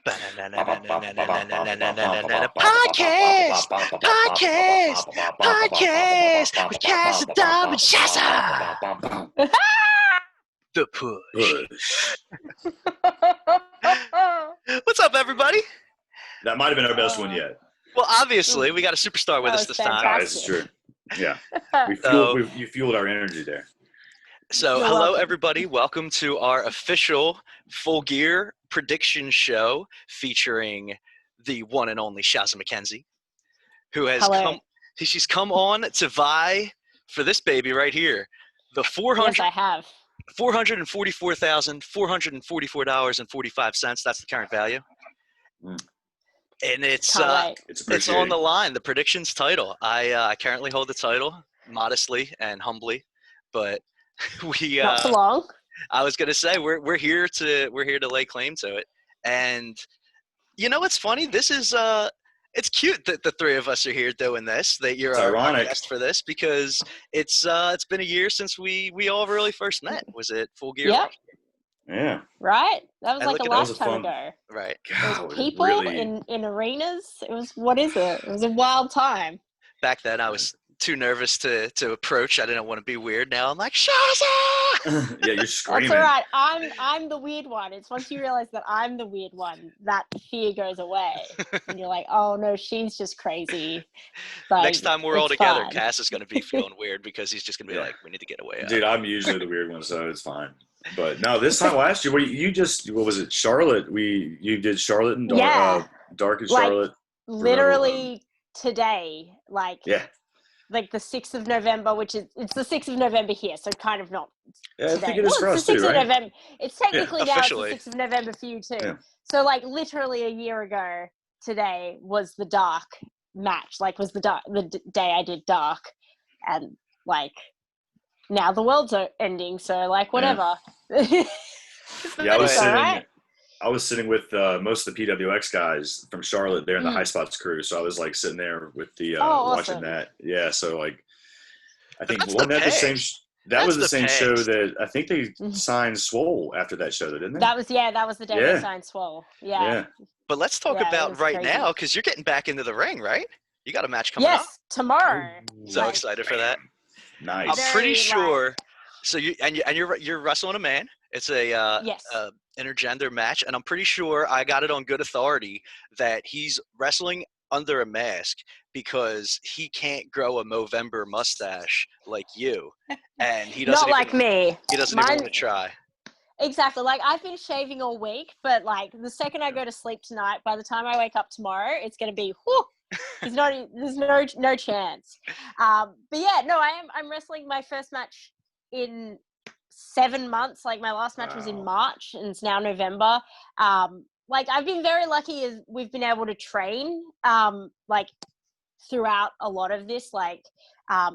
Podcast, podcast with Cassidy and Shazza. The push. What's up, everybody? That might have been our best one yet. Well, obviously, we got a superstar with us this time. Oh, this is true. Yeah, you fueled our energy there. So, You're hello, welcome. everybody. Welcome to our official Full Gear prediction show featuring the one and only Shazza McKenzie, who has she's come on to vie for this baby right here. The Yes, I have. $444,444.45. That's the current value. Mm. And it's appreciated. on the line. The predictions title. I currently hold the title modestly and humbly, but we Not for long. I was gonna say we're here to lay claim to it. And you know what's funny? This is it's cute that the three of us are here doing this. That you're our guest for this because it's been a year since we all really first met. Was it Full Gear? Yep. Yeah. Right? That was And like a look at lifetime ago. Right. There was people in arenas. It was, what is it? It was a wild time. Back then I was too nervous to approach. I didn't want to be weird. Now I'm like, Shazza! Yeah, you're screaming. That's all right. I'm the weird one. It's once you realize that I'm the weird one, that fear goes away. And you're like, oh no, she's just crazy. Like, next time we're all together, fine. Cass is going to be feeling weird because he's just going to be like, we need to get away. Dude, I'm usually the weird one, so it's fine. But no, this time last year, what was it? Charlotte? You did Charlotte and Dark, Yeah. Dark and Charlotte. Literally today, like the 6th of November, which is it's the 6th of November here, so kind of not. Yeah, today. I think it is for us it's the 6th too, of right? November. It's technically now officially. it's the 6th of November for you too. Yeah. So like literally a year ago today was the Dark match. Like was the day I did Dark, and like now the world's ending. So like whatever. Yeah, I was Right? sitting with most of the PWX guys from Charlotte there in the High Spots crew. So I was like sitting there with the watching awesome. that. Yeah, so like I think That's wasn't the that the same. past. That That's was the the same past. show that I think they signed Swole after that show, didn't they? That was the day Yeah. they signed Swole. Yeah. But let's talk Yeah, it about was right crazy. now because you're getting back into the ring, right? You got a match coming up. Yes, tomorrow. So Like, excited for that. Nice. I'm Very, pretty like- sure. So you're wrestling a man. It's a Yes. intergender match, and I'm pretty sure I got it on good authority that he's wrestling under a mask because he can't grow a Movember mustache like you, and he doesn't Not like me. He doesn't even Mine- want to try. Exactly. Like I've been shaving all week, but like the second I go to sleep tonight, by the time I wake up tomorrow, it's gonna be whew. There's no chance. But yeah, no, I'm wrestling my first match in 7 months. Like my last match was in March and it's now November. Like I've been very lucky as we've been able to train like throughout a lot of this, like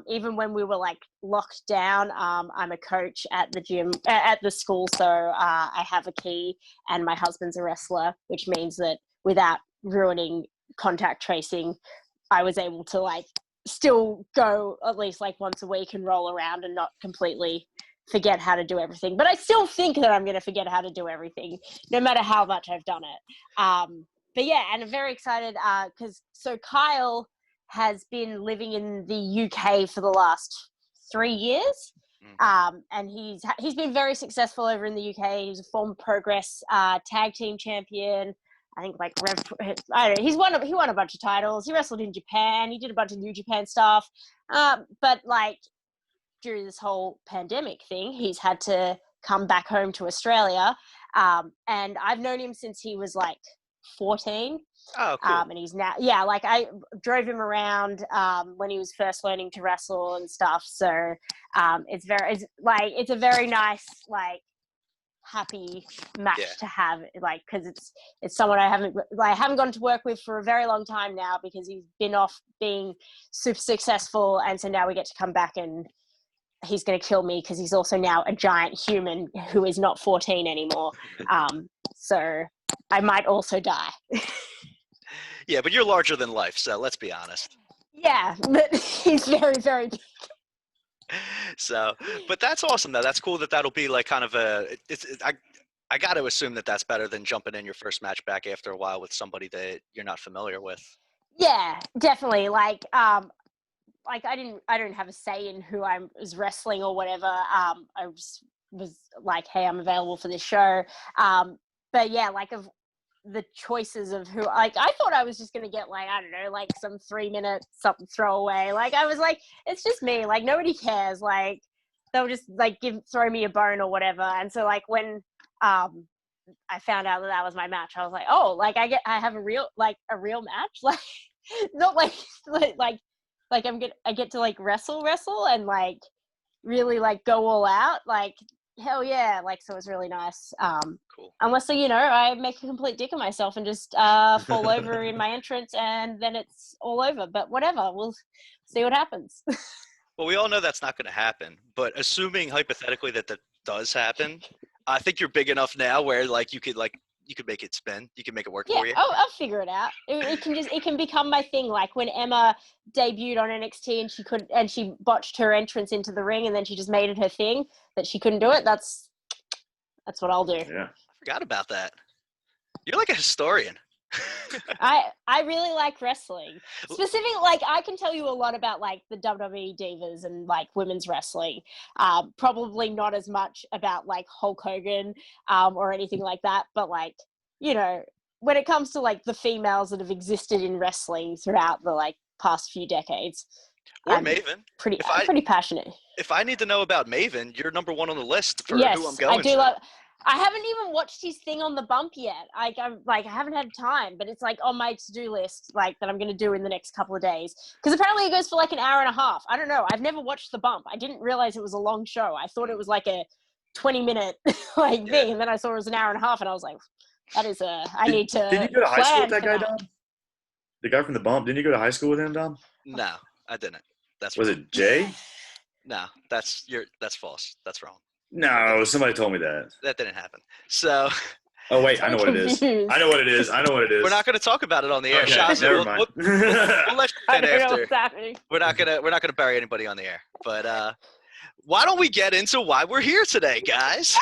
even when we were like locked down. I'm a coach at the gym at the school, so I have a key and my husband's a wrestler, which means that without ruining contact tracing, I was able to like still go at least like once a week and roll around and not completely forget how to do everything. But I still think that I'm going to forget how to do everything no matter how much I've done it. But yeah, and I'm very excited because Kyle has been living in the UK for the last 3 years. And he's been very successful over in the UK. He's a former Progress tag team champion. I think like I don't know. He won a bunch of titles. He wrestled in Japan. He did a bunch of New Japan stuff. But like during this whole pandemic thing, he's had to come back home to Australia. And I've known him since he was like 14. Oh, cool. And he's now, like I drove him around when he was first learning to wrestle and stuff. So it's a very nice, like happy match to have, like, because it's someone I haven't gone to work with for a very long time now because he's been off being super successful. And so now we get to come back and he's going to kill me because he's also now a giant human who is not 14 anymore. So I might also die. Yeah, but you're larger than life, so let's be honest. Yeah, but he's very, very big. So, but that's awesome though. That's cool that'll be like kind of I got to assume that that's better than jumping in your first match back after a while with somebody that you're not familiar with. Yeah, definitely. Like I didn't have a say in who I was wrestling or whatever. I was like, hey, I'm available for this show. But yeah, like of the choices of who, like I thought I was just gonna get like, I don't know, like some 3-minute something throwaway. Like I was like, it's just me. Like nobody cares. Like they'll just like throw me a bone or whatever. And so like when I found out that was my match, I was like, oh, like I have a real match, like not like I get to like wrestle and like really like go all out, like hell yeah, like so it was really nice. Cool. Unless I make a complete dick of myself and just fall over in my entrance and then it's all over. But whatever, we'll see what happens. Well, we all know that's not going to happen, but assuming hypothetically that does happen, I think you're big enough now where like you could make it spin. You can make it work for you. I'll figure it out. It can become my thing. Like when Emma debuted on NXT and she botched her entrance into the ring and then she just made it her thing that she couldn't do it. That's what I'll do. Yeah. I forgot about that. You're like a historian. I really like wrestling. Specifically, like I can tell you a lot about like the WWE divas and like women's wrestling. Probably not as much about like Hulk Hogan or anything like that. But like, you know, when it comes to like the females that have existed in wrestling throughout the like past few decades. Or Maven. Pretty passionate. If I need to know about Maven, you're number one on the list for yes, who I'm going I do to. I haven't even watched his thing on the bump yet. I haven't had time, but it's like on my to-do list, like that I'm going to do in the next couple of days. Because apparently it goes for like an hour and a half. I don't know. I've never watched the bump. I didn't realize it was a long show. I thought it was like a 20-minute thing, and then I saw it was an hour and a half, and I was like, I need to. Did you go to high school with that guy, that. Dom? The guy from the bump. Didn't you go to high school with him, Dom? No, I didn't. Was it Jay? No, that's false. That's wrong. No, somebody told me that. That didn't happen. So. Oh wait, I know what it is. I know what it is. We're not going to talk about it on the air. Okay, Shazza, never mind. we'll let you I in don't know after. what's happening. We're not gonna bury anybody on the air. But why don't we get into why we're here today, guys?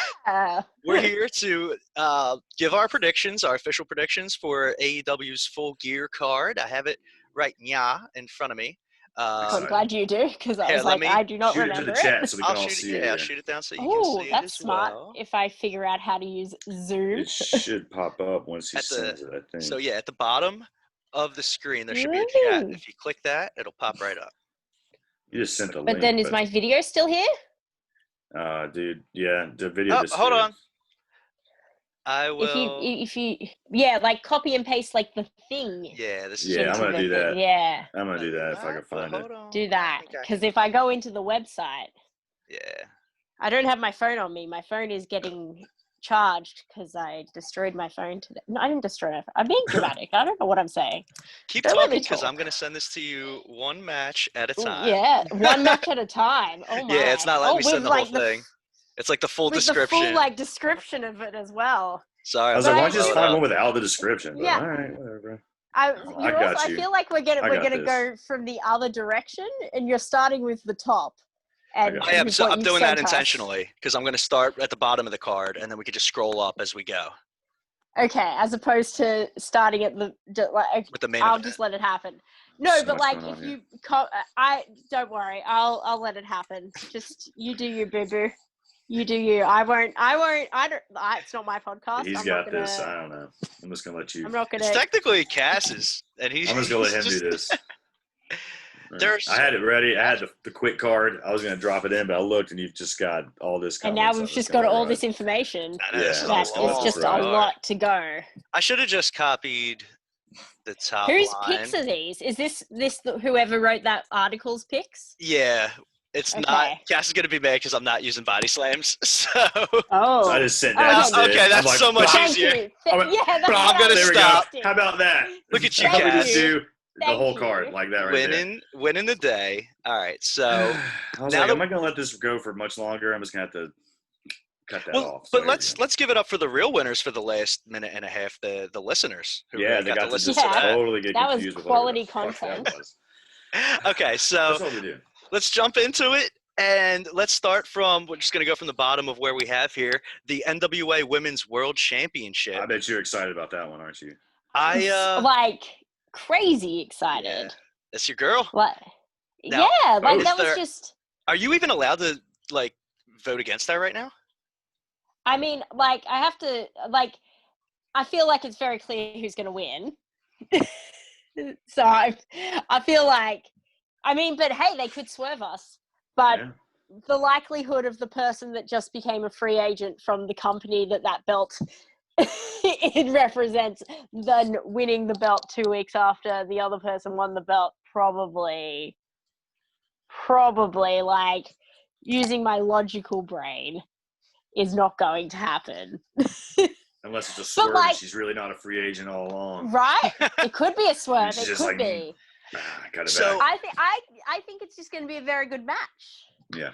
We're here to give our predictions, our official predictions for AEW's Full Gear card. I have it right in front of me. I'm glad you do, because I was like, I do not remember it. Chat so we can all see it. I'll shoot it down so you can see it that's as smart. well. If I figure out how to use Zoom. It should pop up once he sends it, I think. So yeah, at the bottom of the screen, there should be a chat. If you click that, it'll pop right up. You just sent the link. But then is my video still here? Dude, yeah, the video. Hold on. I will. If you, like copy and paste like the thing. Yeah, this is. Yeah, I'm gonna do that. Yeah, I'm gonna do that if I can find it. do that, because if I go into the website, I don't have my phone on me. My phone is getting charged because I destroyed my phone today. No, I didn't destroy it. I'm being dramatic. I don't know what I'm saying. Keep talking because I'm gonna send this to you one match at a time. Yeah, one match at a time. Oh my. Yeah, it's not letting me send the whole thing. It's like the full description. The full description of it as well. Sorry, I was like, why don't you just find one without the description? But, yeah. All right, whatever, bro. I feel like we're gonna go from the other direction, and you're starting with the top. And I'm doing that intentionally because I'm gonna start at the bottom of the card, and then we could just scroll up as we go. Okay, as opposed to starting at with the main. I'll event. Just let it happen. No, so but like if you, don't worry. I'll let it happen. Just you do your boo boo. You do you. I won't. It's not my podcast. He's got this. I don't know. I'm just gonna let you. I'm not gonna. It's technically Cass's, and he's. I'm just gonna let him do this. I had it ready. I had the quick card. I was gonna drop it in, but I looked, and you've just got all this. And now we've just got all this information. It's just a lot to go. I should have just copied the top. Whose picks are these? Is this whoever wrote that article's picks? Yeah. It's not. Cass is going to be mad because I'm not using body slams. So. Oh. I just sent that. Okay, that's like, so much easier. I'm going to stop. How about that? Look at you, Cass. Cass. Just do the whole card like that right there. Winning the day. All right, so. I was like, I'm not going to let this go for much longer. I'm just going to have to cut that off. But let's give it up for the real winners for the last minute and a half, the listeners. Who they got to listen to that. Totally get confused that was quality content. Okay, so. That's what we do. Let's jump into it. And let's start from, we're just going to go from the bottom of where we have here, the NWA Women's World Championship. I bet you're excited about that one, aren't you? Like, crazy excited. Yeah. That's your girl? What? Now, yeah, like, that was just... Are you even allowed to, like, vote against that right now? I mean, like, I have to, like, I feel like it's very clear who's going to win. So I feel like, I mean, but hey, they could swerve us. But the likelihood of the person that just became a free agent from the company that belt it represents, then winning the belt 2 weeks after the other person won the belt, probably like, using my logical brain, is not going to happen. Unless it's a swerve, like, and she's really not a free agent all along. Right? It could be a swerve. It could be. So I think it's just going to be a very good match. Yeah.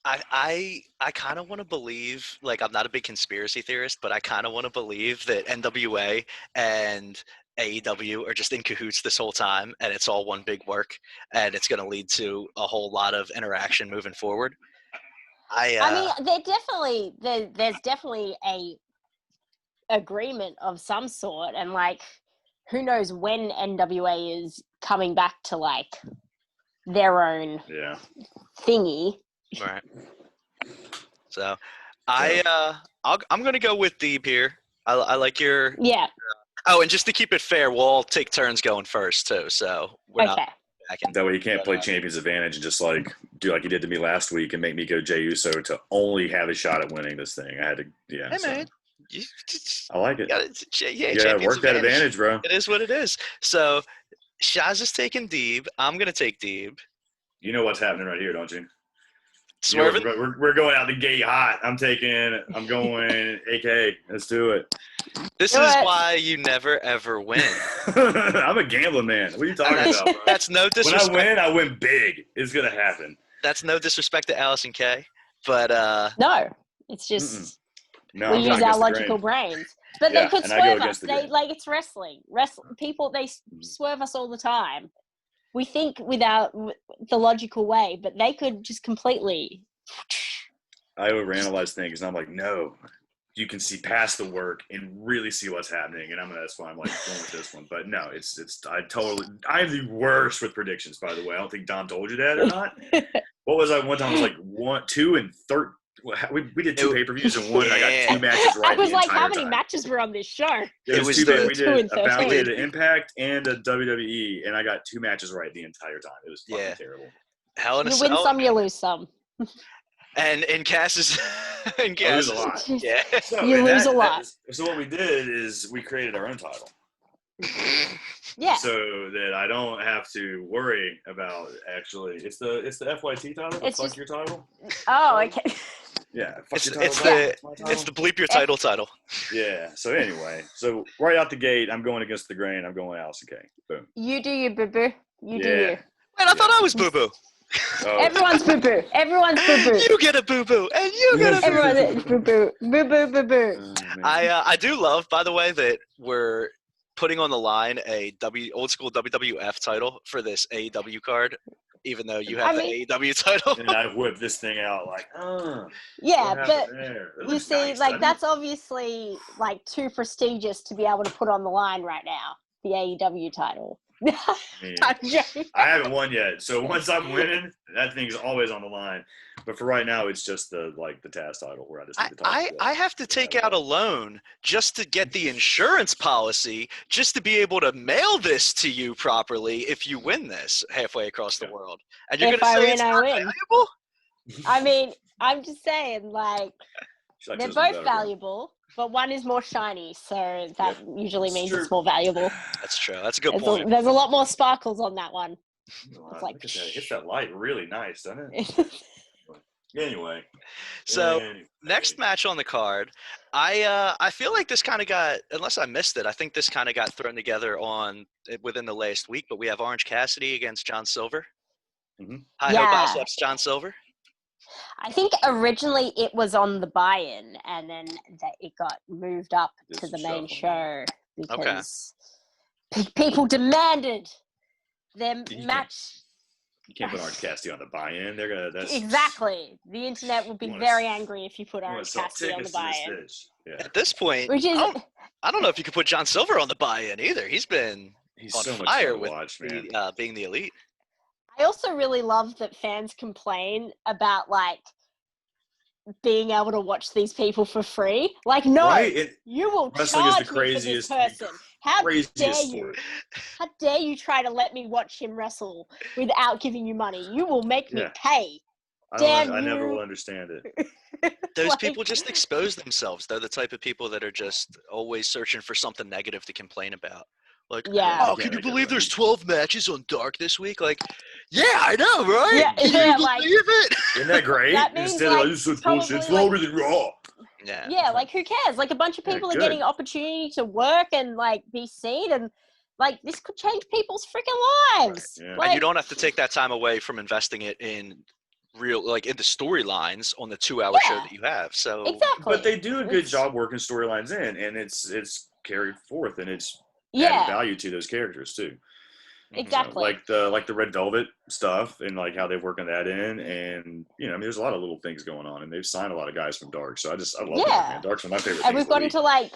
I kind of want to believe, like, I'm not a big conspiracy theorist, but I kind of want to believe that NWA and AEW are just in cahoots this whole time, and it's all one big work, and it's going to lead to a whole lot of interaction moving forward. I mean, there's definitely a agreement of some sort, and, like, who knows when NWA is coming back to, like, their own thingy. Right. So, I'm gonna go with Deeb here. I like your Oh, and just to keep it fair, we'll all take turns going first too. So we're not backing. That way you can't play Champion's Advantage and just like do like you did to me last week and make me go Jey Uso to only have a shot at winning this thing. I had to, Hey man, I like it. Work that advantage, bro. It is what it is. So Shaz is taking Deeb. I'm gonna take Deeb. You know what's happening right here, don't you? Swerving? We're going out the gate hot. I'm going AK. Let's do it. This is why you never, ever win. I'm a gambling man. What are you talking about, bro? That's no disrespect. When I win big. It's going to happen. That's no disrespect to Allison K. But no, it's just we use our logical brains. But they could swerve us. Like, it's wrestling. People, they swerve us all the time. We think without the logical way, but they could just completely. I overanalyze things, and I'm like, no, you can see past the work and really see what's happening, and that's why I'm like going with this one. But no, I'm the worst with predictions. By the way, I don't think Dom told you that or not. What was I one time? I was like 1, 2, and 3. We did 2 pay-per-views and one. And I got 2 matches right. I was like, how many matches were on this show? It was 2. We did an Impact and a WWE, and I got 2 matches right the entire time. It was fucking terrible. You win some, you lose some. And Cass I lose a lot. Yeah, you lose a lot. So what we did is we created our own title. Yeah. So that I don't have to worry about actually. It's the FYT title. It's fuck your title. Oh, okay. Yeah, it's the bleep your title title. Yeah. So anyway, right out the gate, I'm going against the grain. I'm going Allison K. Boom. You do your boo boo. You do you. Man, I thought I was boo boo. Oh. Everyone's boo boo. Everyone's boo boo. You get a boo boo, and you get a boo boo. Everyone's boo boo. Boo boo boo boo. I do love, by the way, that we're putting on the line a old school WWF title for this AEW card, even though you have the AEW title. And I whip this thing out like, yeah, but you see, like, that's obviously like too prestigious to be able to put on the line right now. The AEW title. I haven't won yet, so once I'm winning, that thing's always on the line. But for right now, it's just the Taz title where I just need the title. I have to take out a loan just to get the insurance policy, just to be able to mail this to you properly if you win this halfway across the world. And you're going to say it's not valuable? I mean, I'm just saying, like, they're both valuable. But one is more shiny, so that usually means it's more valuable. That's true. That's a good point. There's a lot more sparkles on that one. It's like, hits that light really nice, doesn't it? Anyway. So, next match on the card, I feel like this kind of got, unless I missed it, I think this kind of got thrown together within the last week, but we have Orange Cassidy against John Silver. Mm-hmm. Hi-ho biceps, John Silver. I think originally it was on the buy-in, and then it got moved up to the main show because people demanded their match You can't put Orange Cassidy on the buy-in. They're gonna. That's exactly. The internet would be very angry if you put Orange Cassidy on the buy-in. Yeah. At this point, Which is, I don't know if you could put John Silver on the buy-in either. He's on so fire much with watch, man. being the elite. I also really love that fans complain about like being able to watch these people for free. Like, no, right? you will Wrestling charge is the me craziest, for this person. How dare you? sport. How dare you try to let me watch him wrestle without giving you money? You will make me pay. I never will understand it. Those people just expose themselves. They're the type of people that are just always searching for something negative to complain about. Like, oh, can you believe there's 12 matches on Dark this week? Like, yeah, I know, right? Can you believe it? Isn't that great? That means, Instead like, of this is bullshit, it's longer than Raw. Yeah, like who cares? Like a bunch of people are getting opportunity to work and like be seen, and like this could change people's freaking lives. Right, yeah. Like, and you don't have to take that time away from investing it in real, like in the storylines on the 2-hour show that you have. So exactly, but they do a good job working storylines in, and it's carried forth, and it's added value to those characters too. Exactly. So, like the Red Velvet stuff and like how they're working that in, and you know, I mean, there's a lot of little things going on, and they've signed a lot of guys from Dark. So I love Dark, man. Dark's one of my favorite. And we've gotten to like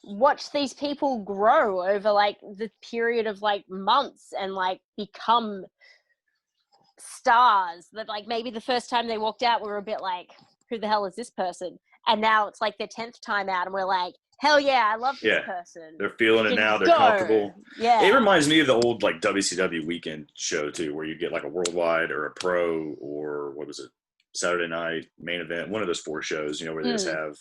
watch these people grow over like the period of like months and like become stars that like maybe the first time they walked out we were a bit like, who the hell is this person? And now it's like their 10th time out and we're like, hell yeah, I love this person. They're feeling it now. They're comfortable. Yeah. It reminds me of the old like WCW weekend show too, where you get like a worldwide or a pro or what was it, Saturday night main event, one of those 4 shows, you know, where they just have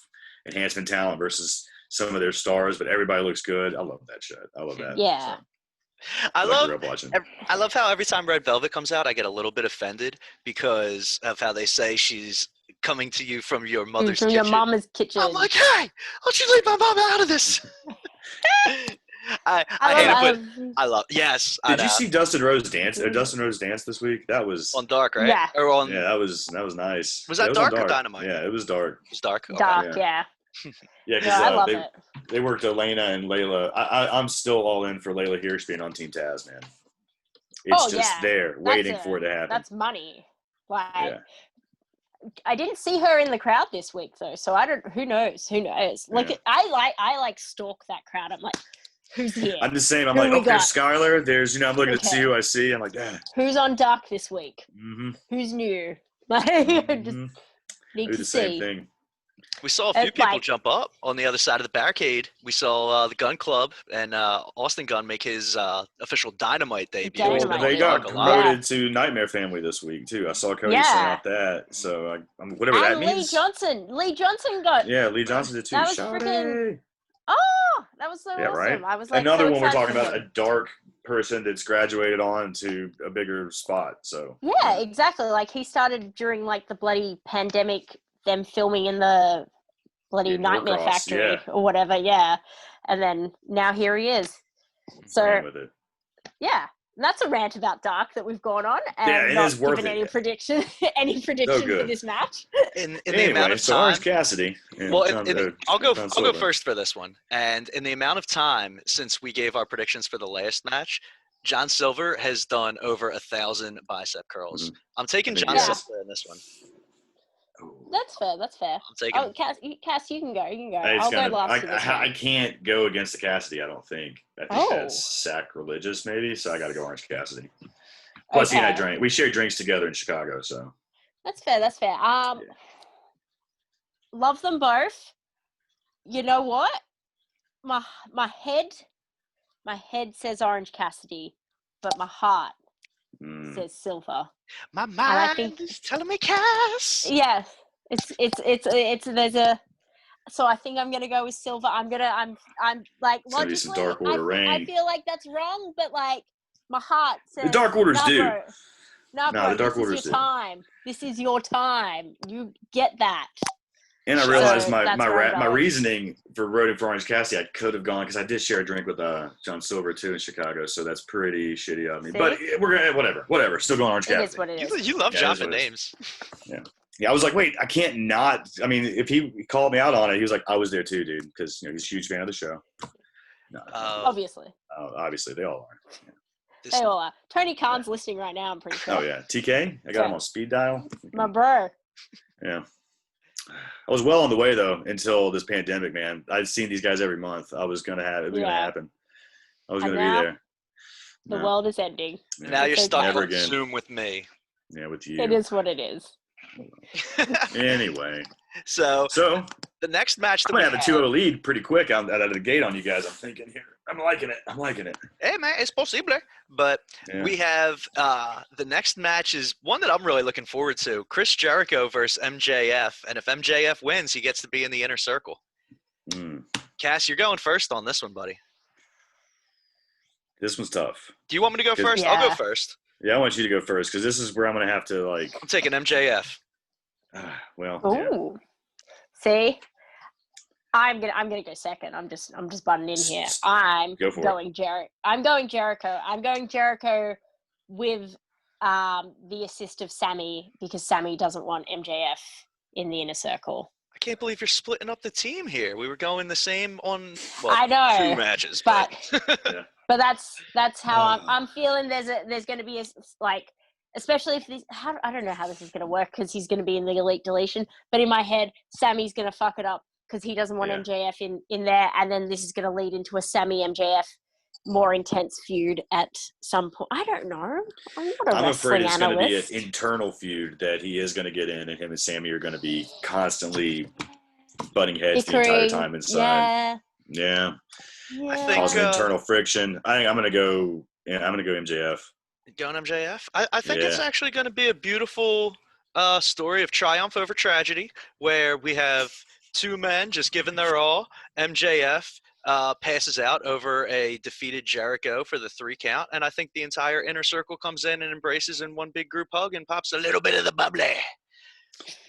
enhancement talent versus some of their stars, but everybody looks good. I love that shit. I love that. Yeah. So, I love how every time Red Velvet comes out, I get a little bit offended because of how they say she's coming to you from your mother's kitchen. From your mama's kitchen. I'm like, hey, why don't you leave my mom out of this? I hate it, but I love. Yes. Did you see Dustin Rhodes dance? Dustin Rhodes dance this week. That was on Dark, right? Yeah. Or on, that was nice. Was that Dark or Dynamite? Yeah, it was Dark. It was Dark. Okay. Dark, yeah. Yeah, because they worked Elena and Layla. I'm still all in for Layla Hirsch being on Team Taz, man. It's just there, waiting for it to happen. That's money. Like, I didn't see her in the crowd this week though, so I don't. Who knows? Like, I like stalk that crowd. I'm like, who's here? I'm the same. I'm like, there's Skylar. There's, I'm looking to see who I see. I'm like, who's on Dark this week? Mm-hmm. Who's new? Like, just need to see. Same thing. We saw a few people jump up on the other side of the barricade. We saw the Gun Club and Austin Gunn make his official Dynamite debut. They got promoted to Nightmare Family this week too. I saw Cody sing out that. So whatever that means. Lee Johnson got. Yeah, Lee Johnson did too. That was freaking. Oh, that was so awesome. Right? I was like, another one we're talking about, a Dark person that's graduated on to a bigger spot. So yeah, exactly. Like he started during like the bloody pandemic. Them filming in the bloody Nightmare Factory or whatever, and then now here he is. So that's a rant about Dark that we've gone on and not given any prediction for this match. In the amount of time, so Orange Cassidy. I'll go first for this one. And in the amount of time since we gave our predictions for the last match, John Silver has done over 1,000 bicep curls. Mm-hmm. I'm taking John Silver in this one. That's fair. I'm taking. Oh, Cass, you can go. I'll go last. I can't go against the Cassidy. I don't think. I think that's sacrilegious, maybe. So I got to go Orange Cassidy. Plus, he and I drank. We shared drinks together in Chicago, so. That's fair. Love them both. You know what? My head says Orange Cassidy, but my heart says Silver. My mind is telling me Cass. Yeah, it's there's a. So I think I'm gonna go with Silver. I'm like logically. Dark Order reign. I feel like that's wrong, but like my heart says the Dark Orders do. No, the Dark Orders do. Time. This is your time. You get that. And I realized my reasoning for voting for Orange Cassidy, I could have gone because I did share a drink with John Silver too in Chicago, so that's pretty shitty of me. See? But we're gonna whatever. Still going Orange Cassidy. It is what it is. You love dropping names. Yeah. I was like, wait, I can't not. I mean, if he called me out on it, he was like, I was there too, dude, because he's a huge fan of the show. No, obviously. Obviously, they all are. Yeah. They all are. Tony Khan's listening right now, I'm pretty sure. Oh, yeah. TK? I got him on speed dial. My bro. Yeah. I was well on the way, though, until this pandemic, man. I'd seen these guys every month. I was going to have it. It was going to happen. I was going to be there. The world is ending. Yeah. Now you're stuck on Zoom with me. Yeah, with you. It is what it is. Anyway. So the next match that I'm going to have a 2-0 lead pretty quick out of the gate on you guys, I'm thinking here. I'm liking it. Hey, man, it's possible. But we have the next match is one that I'm really looking forward to. Chris Jericho versus MJF. And if MJF wins, he gets to be in the inner circle. Cass, you're going first on this one, buddy. This one's tough. Do you want me to go first? Yeah. I'll go first. Yeah, I want you to go first because this is where I'm going to have to, I'm taking MJF. Well, ooh. See? I'm gonna go second. I'm just butting in here. I'm going Jericho. I'm going Jericho with the assist of Sammy because Sammy doesn't want MJF in the inner circle. I can't believe you're splitting up the team here. We were going the same on I know 2 matches, but but that's how I'm feeling. There's going to be especially if this. I don't know how this is going to work because he's going to be in the elite deletion. But in my head, Sammy's going to fuck it up because he doesn't want MJF in there, and then this is going to lead into a Sammy MJF more intense feud at some point. I don't know. I'm afraid it's going to be an internal feud that he is going to get in, and him and Sammy are going to be constantly butting heads the entire time inside. Yeah. I think causing internal friction. I think I'm going to go. Yeah, I'm going to go MJF. Going MJF? I think it's actually going to be a beautiful story of triumph over tragedy, where we have 2 men just giving their all. MJF passes out over a defeated Jericho for the 3 count, and I think the entire inner circle comes in and embraces in one big group hug and pops a little bit of the bubbly.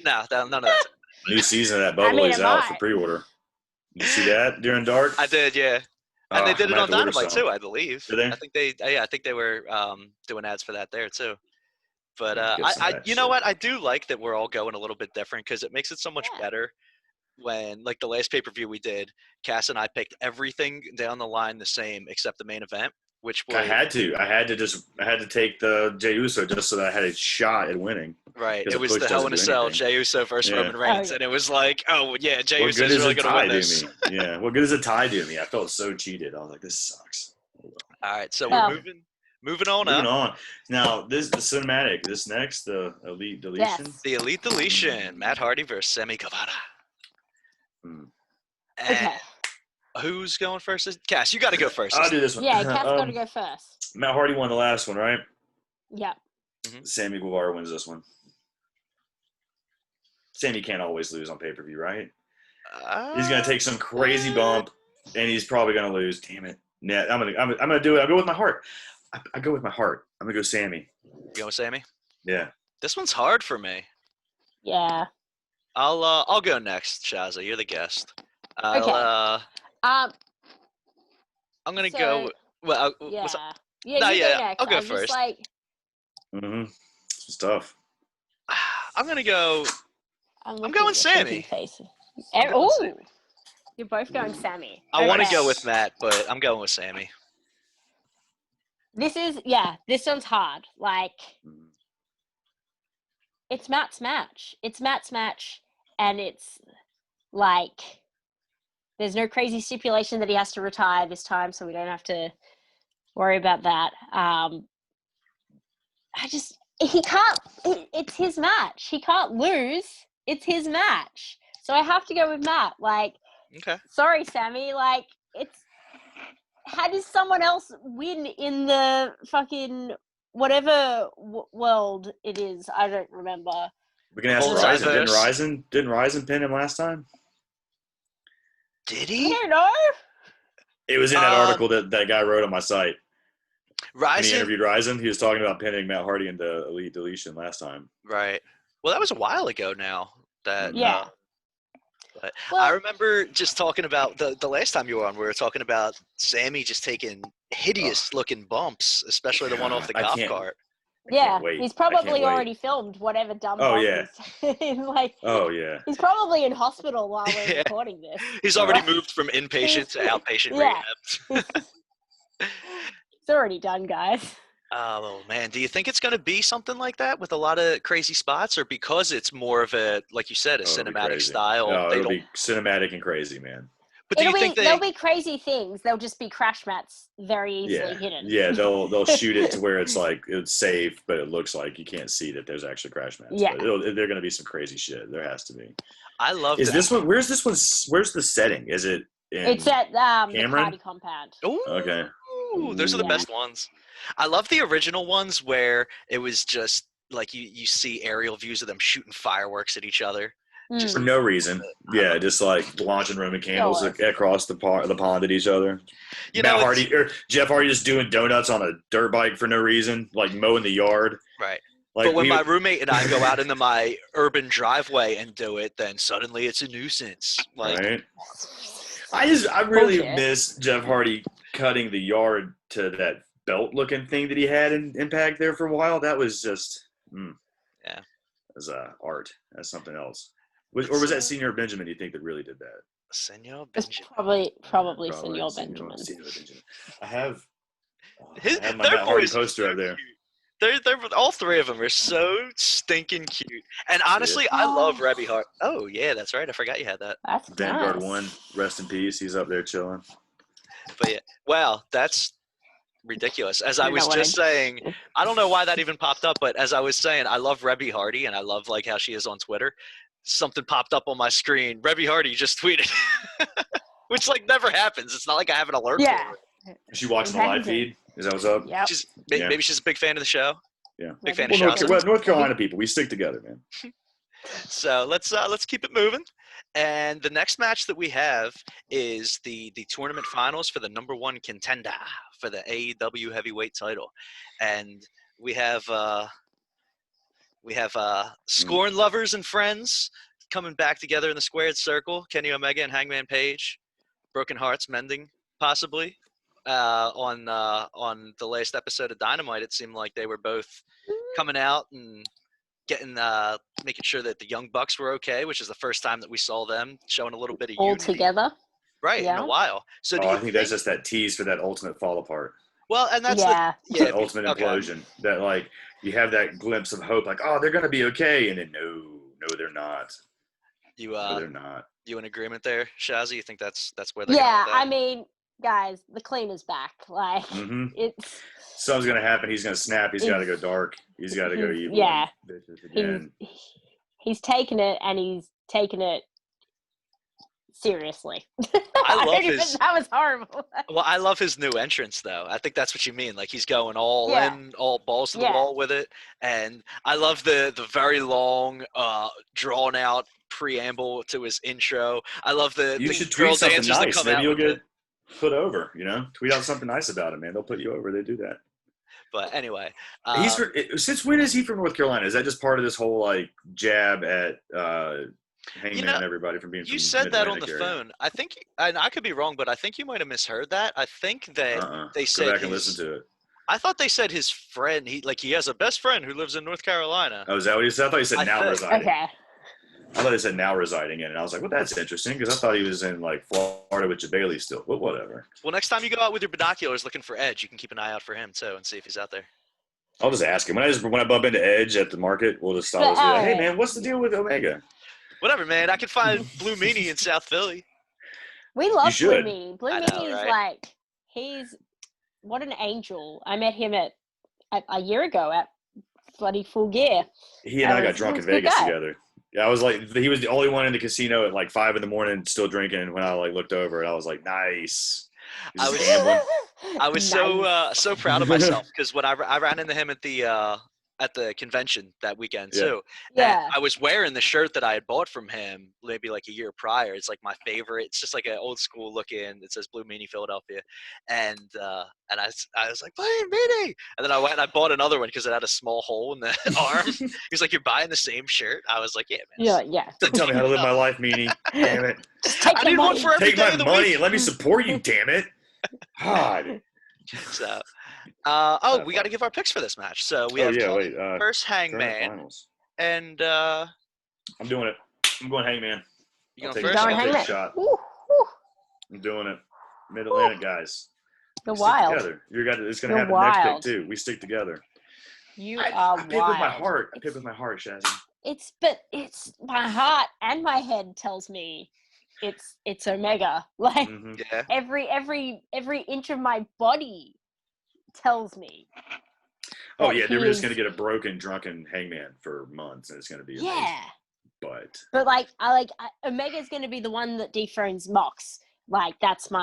No, none of that. New season of that bubbly is out for pre-order. You see that during Dark? I did, yeah. And they did it on Dynamite too, I believe. Did they? I think they were doing ads for that there too. But you know what? I do like that we're all going a little bit different because it makes it so much better. When the last pay-per-view we did, Cass and I picked everything down the line the same except the main event, which was, I had to take the Jey Uso just so that I had a shot at winning. Right. It was the Hell in a Cell, Jey Uso versus Roman Reigns, and it was like, Jey Uso is really going to win this. Yeah. What good is a tie do me? I felt so cheated. I was like, this sucks. All right, so we're moving on. Now, the cinematic. This next, the Elite Deletion. Yes. The Elite Deletion. Matt Hardy versus Sammy Guevara. Okay. Who's going first? Cass, you got to go first. I'll do this one. Yeah, Cass got to go first. Matt Hardy won the last one, right? Yeah. Sammy Guevara wins this one. Sammy can't always lose on pay-per-view, right? He's gonna take some crazy bump, and he's probably gonna lose. Damn it! Yeah, I'm gonna do it. I'll go with my heart. I go with my heart. I'm gonna go Sammy. You going with Sammy? Yeah. This one's hard for me. Yeah. I'll go next, Shazza. You're the guest. Okay. I'm gonna go. Well, yeah. I'll go first. It's tough. I'm gonna go. I'm going Sammy. Oh, you're both going Sammy. I want to go with Matt, but I'm going with Sammy. This one's hard. It's Matt's match. And it's there's no crazy stipulation that he has to retire this time, so we don't have to worry about that. He can't. It's his match. He can't lose. It's his match. So I have to go with Matt. Okay. Sorry, Sammy. How does someone else win in the fucking whatever world it is? I don't remember. We can ask Ryzen. Didn't Ryzen pin him last time? Did he? I don't know. It was in that article that guy wrote on my site. Ryzen. When he interviewed Ryzen, he was talking about pinning Matt Hardy into Elite Deletion last time. Right. Well, that was a while ago now. But well, I remember just talking about the last time you were on, we were talking about Sammy just taking hideous-looking bumps, especially the one off the golf cart. Yeah, he's probably already filmed whatever dumb bump he's probably in hospital while we're recording this. He's already moved from inpatient to outpatient rehab. It's already done, guys. Oh man, do you think it's going to be something like that with a lot of crazy spots, or because it's more of a, like you said, a cinematic style? No, it'll be cinematic and crazy, man. But do you think there'll be crazy things. They'll just be crash mats very easily hidden. Yeah, they'll shoot it to where it's like it's safe, but it looks like you can't see that there's actually crash mats. Yeah, they're going to be some crazy shit. There has to be. I love. Is this one? Where's this one? Where's the setting? Is it? It's at the party compound. Ooh, okay. Those are the best ones. I love the original ones where it was just like you see aerial views of them shooting fireworks at each other. Just for no reason. Yeah, just like launching Roman candles across the pond at each other. Jeff Hardy just doing donuts on a dirt bike for no reason, like mowing the yard. Right. Like but when my roommate and I go out into my urban driveway and do it, then suddenly it's a nuisance. Like, right. I really miss Jeff Hardy cutting the yard to that belt-looking thing that he had in Impact there for a while. That was just, yeah, as art. That's something else. Or was that Senor Benjamin? You think that really did that? Senor Benjamin. Probably Senor Benjamin. I have my Matt Hardy poster up there. They're all three of them are so stinking cute. And honestly, I love Rebby Hart. Oh yeah, that's right. I forgot you had that. That's Vanguard 1, rest in peace. He's up there chilling. But yeah, wow, that's ridiculous. As I was just saying, I don't know why that even popped up, but as I was saying, I love Rebby Hardy and I love like how she is on Twitter. Something popped up on my screen. Rebby Hardy just tweeted, which like never happens. It's not like I have an alert. Yeah. Is she watching the live feed? Is that what's up? Yeah. Maybe she's a big fan of the show. Yeah. Big fan of Shazza. North Carolina people, we stick together, man. So let's keep it moving. And the next match that we have is the tournament finals for the number 1 contender for the AEW heavyweight title. And we have Scorn lovers and friends coming back together in the squared circle. Kenny Omega and Hangman Page, broken hearts mending possibly. On the last episode of Dynamite, it seemed like they were both coming out and getting making sure that the Young Bucks were okay, which is the first time that we saw them showing a little bit of all unity. together, right? In a while. So I think that's just that tease for that ultimate fall apart. Well, and that's the ultimate implosion. That like you have that glimpse of hope, like they're gonna be okay, and then no, they're not. No, they're not. You in agreement there, Shazza? You think that's where they're going with that? I mean, guys, the clean is back. Like it's something's gonna happen. He's gonna snap. He's got to go dark. He's got to go evil. Yeah, he's taking it, and he's taking it seriously. I love his. That was horrible. Well, I love his new entrance, though. I think that's what you mean. Like he's going all in, all balls to the wall with it, and I love the very long, drawn out preamble to his intro. I love the. You should tweet something nice. Maybe you'll get put over. Tweet out something nice about him, man. They'll put you over. They do that. But anyway, since when is he from North Carolina? Is that just part of this whole like jab at Hangman and everybody from being? You said that on the phone. I think, and I could be wrong, but I think you might have misheard that. I think that they said. Go back and listen to it. I thought they said his friend. He has a best friend who lives in North Carolina. Oh, is that what he said? I thought he said now residing. Okay. I thought he said now residing in, and I was like, well, that's interesting because I thought he was in like Florida with Bailey still. But whatever. Well, next time you go out with your binoculars looking for Edge, you can keep an eye out for him too and see if he's out there. I'll just ask him when I bump into Edge at the market. We'll just stop. Be like, hey man, what's the deal with Omega? Whatever, man. I could find Blue Meanie in South Philly. We love Blue Meanie. Blue Meanie is like he's what an angel. I met him at a year ago at bloody Full Gear. He and I got drunk in Vegas together. Yeah, I was like, he was the only one in the casino at like 5 a.m, still drinking. And when I like looked over, and I was like, nice. I was so proud of myself because when I ran into him at the convention that weekend too. Yeah. And I was wearing the shirt that I had bought from him maybe like a year prior. It's like my favorite. It's just like an old school looking. It says Blue Meanie Philadelphia, and I was like, Blue Meanie, and then I went and I bought another one because it had a small hole in the arm. He was like, you're buying the same shirt? I was like, yeah, man. Yeah. Tell me how to live my life, Meanie. Damn it. I need one for every day of the week. Take my money and let me support you. Damn it. God. So. We got to give our picks for this match. So we have first Hangman, and I'm doing it. I'm going Hangman. You going first? Shot. I'm doing it. Mid-Atlantic guys. You're stick wild. together. It's going to You're happen wild. next pick, too. We stick together. You I are pick with my wild. heart. I pick with my heart, Shazzy. It's my heart and my head tells me it's Omega. Like Yeah. every inch of my body tells me. Oh yeah, they're just gonna get a broken, drunken Hangman for months, and it's gonna be amazing. But like Omega's gonna be the one that dethrones Mox. Like that's the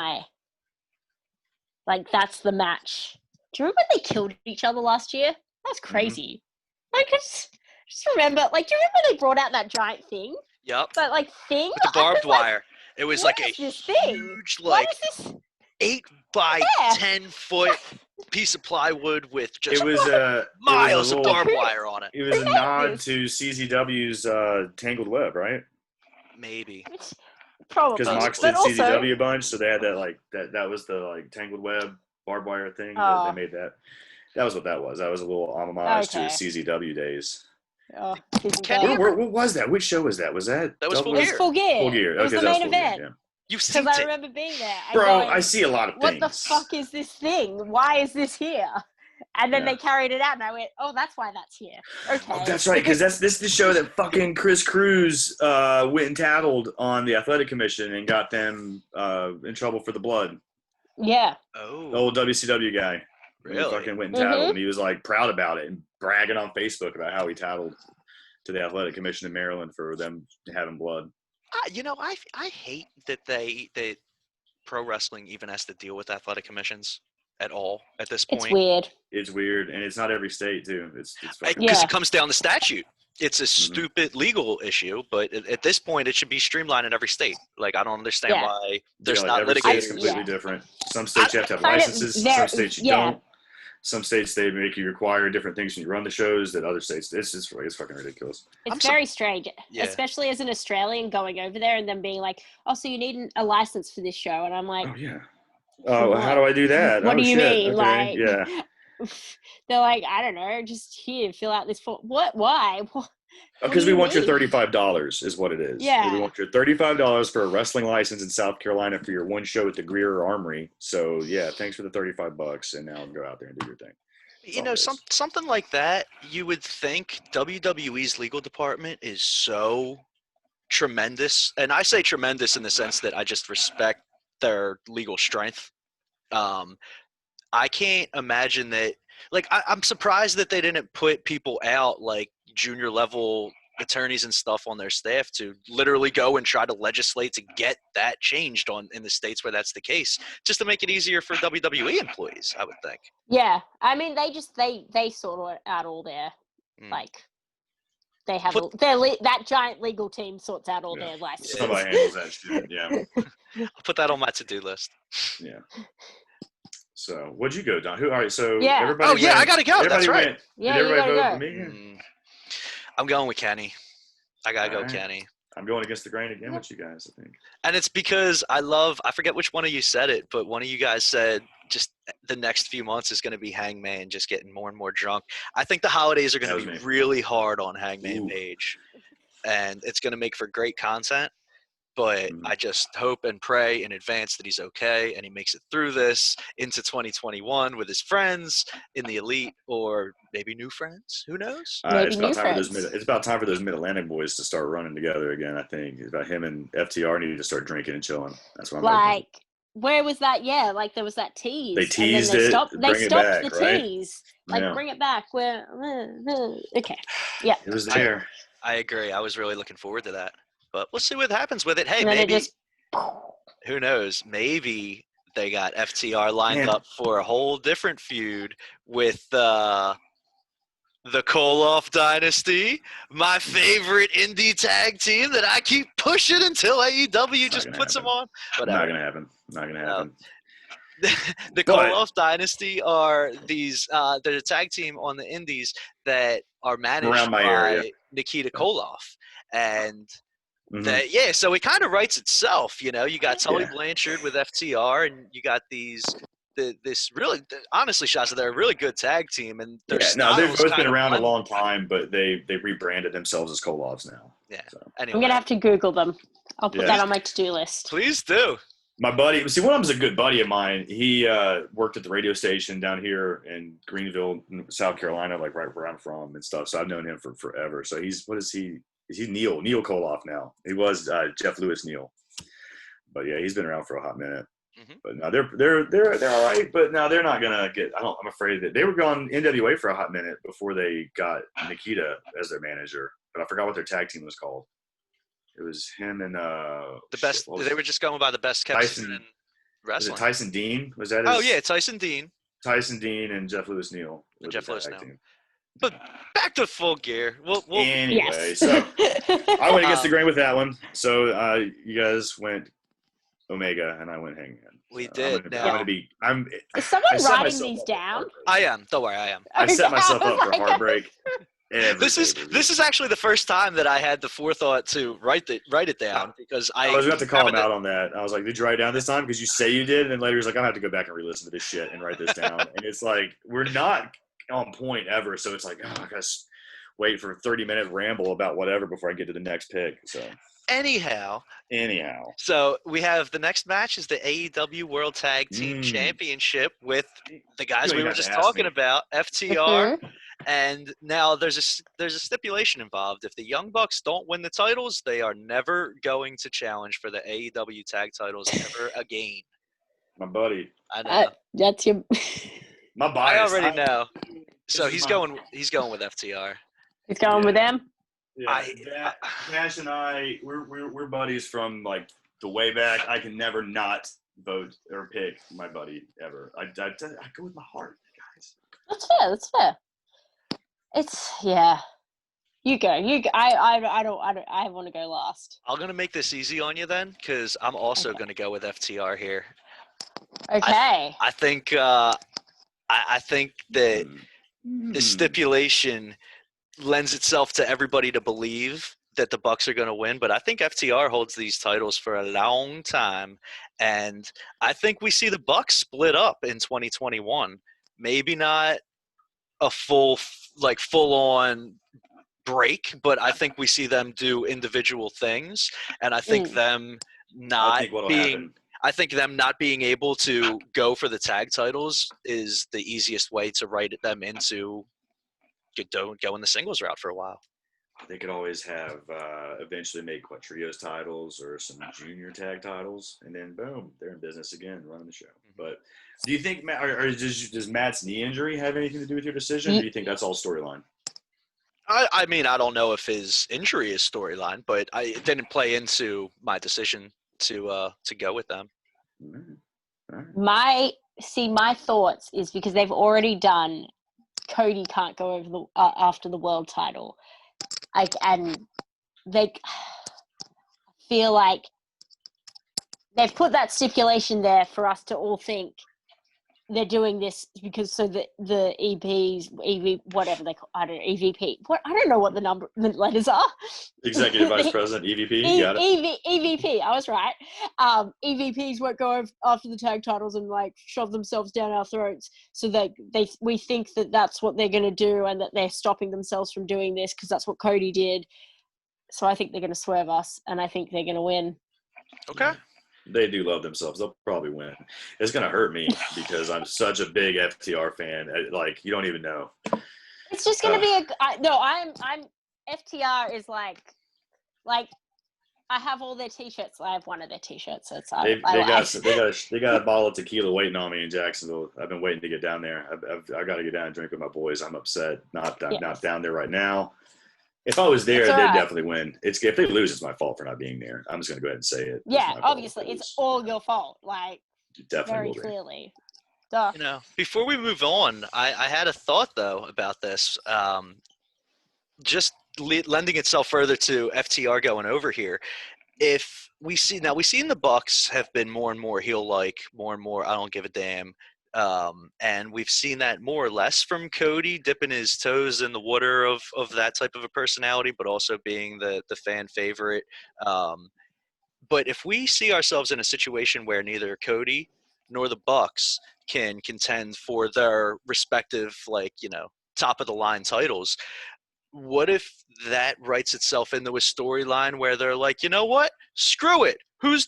match. Do you remember when they killed each other last year? That was crazy. Like just remember, like, do you remember they brought out that giant thing? Yep. That thing with the barbed wire. It was like a huge, like 8 by 10 foot piece of plywood with just miles of barbed wire on it. It was a nod to CZW's Tangled Web, right? Maybe. Probably. Because Mox did CZW a bunch, so they had that was the Tangled Web barbed wire thing. They made that. That was what that was. That was a little homage to his CZW days. Oh, what was that? Which show was that? Was that? That was Full Gear. It was Full Gear. Full Gear. It was the main event. Yeah. You've seen it. Because I remember being there. Bro, I see a lot of things. What the fuck is this thing? Why is this here? And then they carried it out, and I went, "Oh, that's why that's here." Okay. Oh, that's right, because this is the show that fucking Chris Cruz went and tattled on the Athletic Commission and got them in trouble for the blood. Yeah. Oh. The old WCW guy. Really? He fucking went and tattled, and he was like proud about it and bragging on Facebook about how he tattled to the Athletic Commission in Maryland for them having blood. I hate that pro wrestling even has to deal with athletic commissions at all at this point. It's weird. It's weird, and it's not every state too. It's because it comes down to statute. It's a stupid legal issue, but at this point, it should be streamlined in every state. Like, I don't understand why there's not litigation. It's completely different. Some states you have to have licenses. Some states you don't. Some states they make you require different things when you run the shows that other states. It's fucking ridiculous. It's very strange, especially as an Australian going over there and then being like, "Oh, so you need a license for this show?" And I'm like, "Oh yeah, how do I do that? What do you mean?" Okay. Like, they're like, "I don't know, just here, fill out this form." What? Why? Because we want your $35 is what it is. Yeah. We want your $35 for a wrestling license in South Carolina for your one show at the Greer Armory. So yeah, thanks for the $35, and now go out there and do your thing. Something like that, you would think WWE's legal department is so tremendous. And I say tremendous in the sense that I just respect their legal strength. I can't imagine that. Like, I'm surprised that they didn't put people out, like junior level attorneys and stuff on their staff to literally go and try to legislate to get that changed in the states where that's the case, just to make it easier for WWE employees, I would think. Yeah. I mean, they sort out all their, like, they have that giant legal team sorts out all their licenses. Somebody handles that shit, yeah. I'll put that on my to-do list. Yeah. So, what'd you go, Don? All right, so everybody went. I gotta go. That's right. Did everybody vote for me? I'm going with Kenny. I gotta go Kenny. I'm going against the grain again with you guys, I think. And it's because I forget which one of you said it, but one of you guys said just the next few months is going to be Hangman just getting more and more drunk. I think the holidays are going to be really hard on Hangman Page, and it's going to make for great content. But I just hope and pray in advance that he's okay and he makes it through this into 2021 with his friends in the Elite, or maybe new friends. Who knows? Maybe it's about time for those Mid-Atlantic boys to start running together again, I think. It's about him and FTR need to start drinking and chilling. That's what I'm like, where was that? Yeah, like there was that tease. They teased it. They stopped the tease. Like, bring it back. Okay. Yeah. It was there. I agree. I was really looking forward to that. But we'll see what happens with it. Hey, maybe who knows? Maybe they got FTR lined up for a whole different feud with the Koloff Dynasty, my favorite indie tag team that I keep pushing until AEW just puts them on. Whatever. Not gonna happen. The Koloff Dynasty are they're a tag team on the indies that are managed by Nikita Koloff, and so it kind of writes itself. You got Tully Blanchard with FTR, and you got this really, honestly, Shazza, they're a really good tag team, and they've both been around a long time, but they rebranded themselves as Koloffs now. Yeah. So. Anyway. I'm gonna have to Google them. I'll put that on my to-do list. Please do. My buddy, see, one of them's a good buddy of mine. He worked at the radio station down here in Greenville, South Carolina, like right where I'm from and stuff. So I've known him for forever. So what is he? Is he Neil Koloff now? He was Jeff Lewis Neil. But yeah, he's been around for a hot minute. Mm-hmm. But no, they're all right. But no, they're not gonna get. I'm afraid that they were gone NWA for a hot minute before they got Nikita as their manager. But I forgot what their tag team was called. It was him and the best. They were just going by the best kept in wrestling. Was it Tyson Dean? Was that? Oh yeah, Tyson Dean. Tyson Dean and Jeff Lewis Neal. Jeff Lewis Neal. But back to Full Gear. Anyway, yes. So I went against the grain with that one. So you guys went Omega and I went Hangman. We did. Is someone writing these down? I am. Don't worry, I am. I set myself up for heartbreak. This is actually the first time that I had the forethought to write it down because I was about to call him out on that. I was like, "Did you write it down this time?" Because you say you did, and then later he's like, "I have to go back and re-listen to this shit and write this down." And it's like we're not on point ever, so it's like, oh, I gotta wait for a 30-minute ramble about whatever before I get to the next pick. So anyhow, so we have the next match is the AEW World Tag Team Championship with the guys we were just talking about, FTR. And now there's a stipulation involved. If the Young Bucks don't win the titles, they are never going to challenge for the AEW tag titles ever again. My buddy. I know. That's your. My bias. I already know. So he's going with FTR. He's going with them. Yeah, Cash and I, we're buddies from like the way back. I can never not vote or pick my buddy ever. I go with my heart, guys. That's fair. You go. I want to go last. I'm gonna make this easy on you then, because I'm also gonna go with FTR here. Okay. I think that the stipulation lends itself to everybody to believe that the Bucks are going to win, but I think FTR holds these titles for a long time, and I think we see the Bucks split up in 2021. Maybe not a full-on break, but I think we see them do individual things, and I think them not being able to go for the tag titles is the easiest way to write them into go in the singles route for a while. They could always have eventually make trios titles or some junior tag titles, and then boom, they're in business again, running the show. But do you think, does Matt's knee injury have anything to do with your decision? Or do you think that's all storyline? I mean, I don't know if his injury is storyline, but it didn't play into my decision to go with them. My thoughts is because they've already done. Cody can't go over after the world title, and they feel like they've put that stipulation there for us to all think they're doing this because so that the whatever they call, I don't know, EVP. I don't know what the letters are. Executive Vice President, EVP. Got it. EVP. I was right. EVPs won't go after the tag titles and like shove themselves down our throats. So we think that that's what they're going to do and that they're stopping themselves from doing this because that's what Cody did. So I think they're going to swerve us, and I think they're going to win. Okay. They do love themselves. They'll probably win. It's going to hurt me because I'm such a big FTR fan. Like, you don't even know. It's just going to be I'm FTR is like I have all their T-shirts. I have one of their T-shirts. So they got a bottle of tequila waiting on me in Jacksonville. I've been waiting to get down there. I've got to get down and drink with my boys. I'm upset. Not down there right now. If I was there, they'd definitely win. If they lose, it's my fault for not being there. I'm just going to go ahead and say it. Yeah, obviously, it's all your fault. Like, definitely very clearly. Duh. Before we move on, I had a thought, though, about this. Just lending itself further to FTR going over here. If we see in the Bucks have been more and more heel-like, more and more I don't give a damn. And we've seen that more or less from Cody dipping his toes in the water of that type of a personality, but also being the fan favorite. But if we see ourselves in a situation where neither Cody nor the Bucks can contend for their respective, top of the line titles, what if that writes itself into a storyline where they're like, you know what? Screw it. who's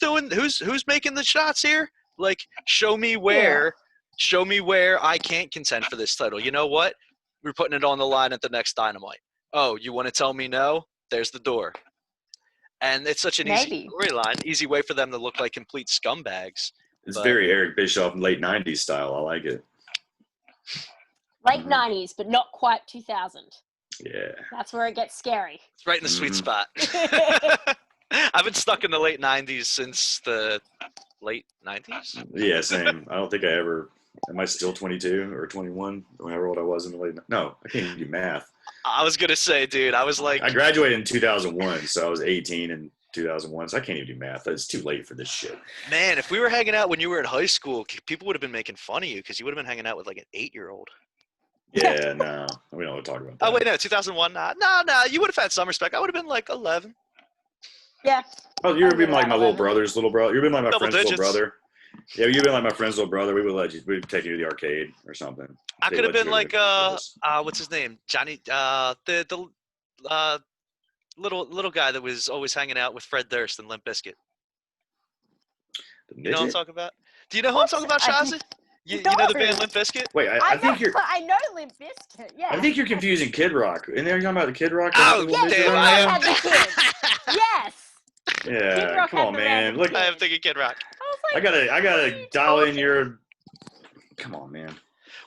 making the shots here? Like, show me where I can't contend for this title. You know what? We're putting it on the line at the next Dynamite. Oh, you want to tell me no? There's the door. And it's such an easy storyline, easy way for them to look like complete scumbags. It's very Eric Bischoff late 90s style. I like it. Late 90s, but not quite 2000. Yeah. That's where it gets scary. It's right in the sweet spot. I've been stuck in the late 90s since the late 90s. Yeah, same. I don't think I ever – am I still 22 or 21, however old I was in the late – no, I can't even do math. I was going to say, dude, I was like – I graduated in 2001, so I was 18 in 2001, so I can't even do math. It's too late for this shit. Man, if we were hanging out when you were in high school, people would have been making fun of you because you would have been hanging out with like an 8-year-old. Yeah, no. We don't want to talk about that. Oh, wait, no, 2001? No, you would have had some respect. I would have been like 11. Yeah. Oh, you would have been like my little brother's little brother. You've been like my Double friend's digits. little brother. Yeah, you've been like my friend's little brother. We'd take you to the arcade or something. I could have been like, what's his name? Johnny, the little guy that was always hanging out with Fred Durst and Limp Bizkit. You know what I'm talking about? Do you know who I'm talking about, Shazza? You know the band Limp Bizkit? Wait, I think you're. I know Limp Bizkit. Yeah. I think you're confusing Kid Rock. And you're talking about the Kid Rock. Oh, yes, damn! I am. Yes. Yeah, come on, man. Look, I am thinking Kid Rock. I gotta dial in your. Come on, man.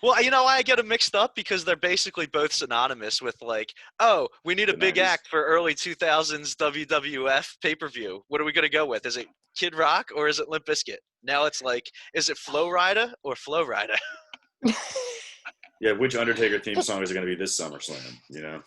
Well, you know why I get them mixed up? Because they're basically both synonymous with like, oh, we need a big act for early 2000s WWF pay-per-view. What are we going to go with? Is it Kid Rock or is it Limp Bizkit? Now it's like, is it Flow Rida or Flow Rida? Yeah, which Undertaker theme song is it going to be this SummerSlam, you know?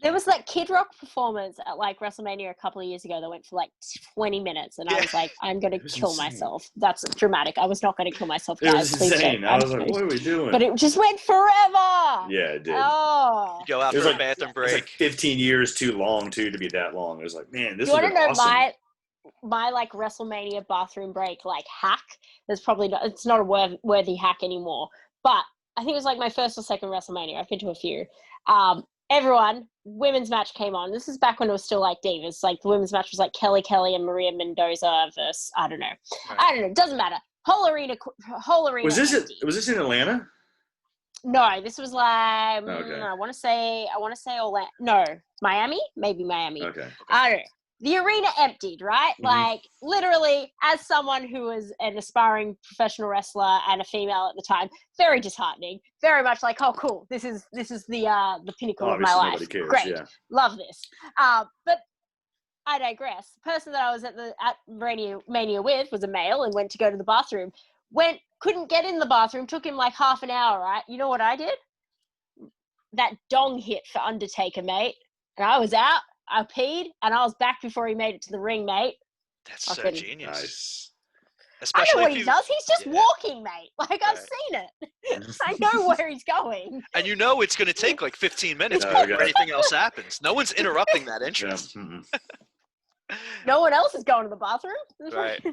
There was that Kid Rock performance at like WrestleMania a couple of years ago that went for like 20 minutes, and I was like, I'm going to kill myself. That's dramatic. I was not going to kill myself, guys. It was insane. I was like, what are we doing? But it just went forever. Yeah, it did. Oh. You go out for a bathroom break. It was like 15 years too long, too, to be that long. It was like, man, this is awesome. You want to know my like WrestleMania bathroom break like hack? There's probably not, it's not a worthy hack anymore, but I think it was like my first or second WrestleMania. I've been to a few. Women's match came on. This is back when it was still like Divas. Like the women's match was like Kelly and Maria Mendoza versus I don't know. Right. I don't know. Doesn't matter. Whole arena. Was this in Atlanta? No, this was like I want to say Orlando. No, Miami. Maybe Miami. Okay. I don't know. The arena emptied, right? Mm-hmm. Like literally, as someone who was an aspiring professional wrestler and a female at the time, very disheartening. Very much like, oh, cool. This is the pinnacle of my life. Cares, great, yeah. Love this. But I digress. The person that I was at Mania with was a male and went to go to the bathroom. Couldn't get in the bathroom. Took him like half an hour. Right? You know what I did? That dong hit for Undertaker, mate, and I was out. I peed, and I was back before he made it to the ring, mate. That's so genius. Nice. Especially I know what he does. He's just walking, mate. Like, I've seen it. I know where he's going. And you know it's going to take like 15 minutes before anything else happens. No one's interrupting that entrance. Yeah. Mm-hmm. No one else is going to the bathroom. Right.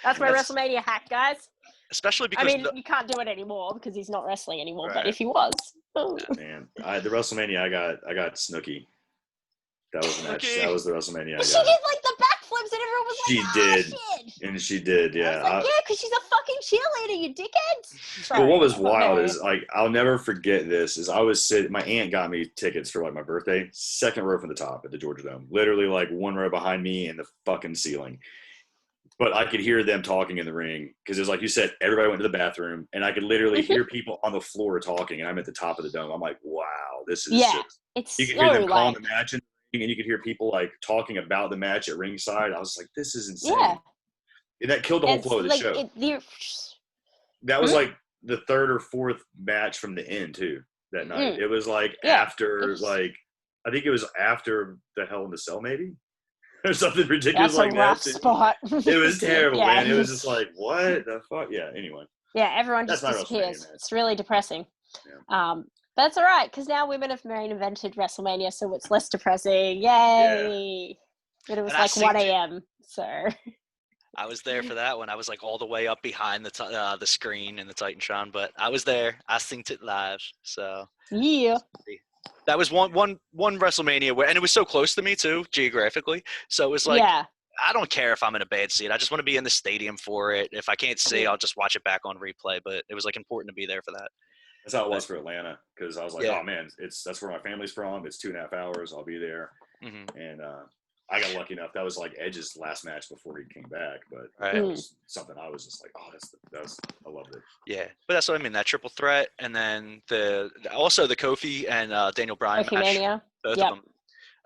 That's my WrestleMania hack, guys. Especially because you can't do it anymore because he's not wrestling anymore. Right. But if he was, man, the WrestleMania I got Snooki. That was the match. That was the WrestleMania. But she did like the backflips, and everyone was like, shit. And she did, yeah. I was like, because she's a fucking cheerleader, you dickheads. Well, what was wild is like I'll never forget this. Is I was sitting. My aunt got me tickets for like my birthday, second row from the top at the Georgia Dome, literally like one row behind me in the fucking ceiling. But I could hear them talking in the ring because it was like you said, everybody went to the bathroom, and I could literally hear people on the floor talking, and I'm at the top of the dome. I'm like, wow, this is it's you could hear them calling the match, and you could hear people like talking about the match at ringside. I was like, this is insane. Yeah. And that killed the whole flow of the show. That was like the third or fourth match from the end too that night. It was like after like I think it was after the Hell in the Cell maybe. Or something ridiculous like that. That's a rough spot. It was terrible, man. It was just like, what the fuck? Yeah, anyway. Yeah, everyone just disappears. It's really depressing. Yeah. But that's all right, because now women have main evented WrestleMania, so it's less depressing. Yay! Yeah. But it was like 1 a.m., so... I was there for that one. I was like all the way up behind the screen in the Titantron, but I was there. I synced it live, so... Yeah. That was one WrestleMania where, and it was so close to me too, geographically. So it was like, I don't care if I'm in a bad seat. I just want to be in the stadium for it. If I can't see, I'll just watch it back on replay. But it was like important to be there for that. That's how it was for Atlanta, because I was like, oh man, that's where my family's from. It's 2.5 hours. I'll be there. Mm-hmm. And I got lucky enough. That was like Edge's last match before he came back, but Right. it was something I was just like, oh, I loved it. Yeah, but that's what I mean. That triple threat, and then also the Kofi and Daniel Bryan Kofi match. Mania. Both of them.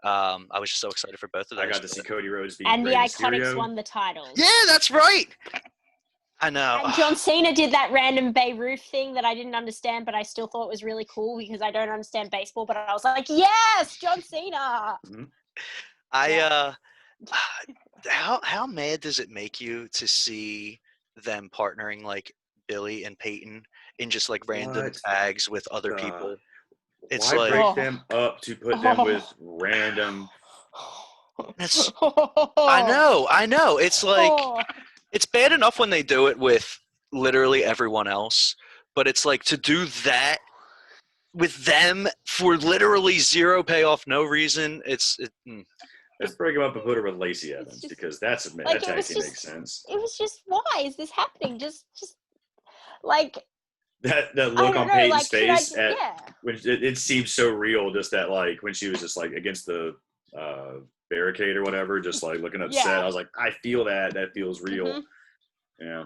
I was just so excited for both of those. I got to see Cody Rhodes beat and Rey the Iconics Mysterio. won the titles. Yeah, that's right. I know. And John Cena did that random Beirut thing that I didn't understand, but I still thought was really cool because I don't understand baseball. But I was like, yes, John Cena. Mm-hmm. How mad does it make you to see them partnering like Billy and Peyton in just like random tags with other people? It's why like break them up to put them with random. I know. It's like it's bad enough when they do it with literally everyone else, but it's like to do that with them for literally zero payoff, no reason. Let's break them up and put her with Lacey Evans because that tag team makes sense. It was just, why is this happening? Just like that look on Peyton's face when it seemed so real. Just that like when she was just like against the barricade or whatever, just like looking upset. I was like, I feel that. That feels real. Mm-hmm. Yeah.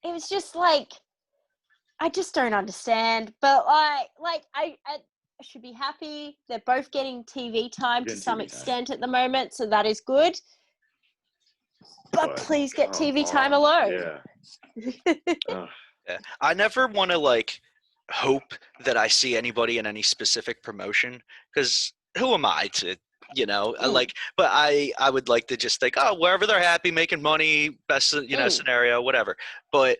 It was just like, I just don't understand. But like I should be happy. They're both getting TV time to some extent at the moment, so that is good. But please get TV time alone. Yeah. Yeah. I never want to like hope that I see anybody in any specific promotion because who am I to, like, but I would like to just think, oh, wherever they're happy, making money, best, scenario, whatever. But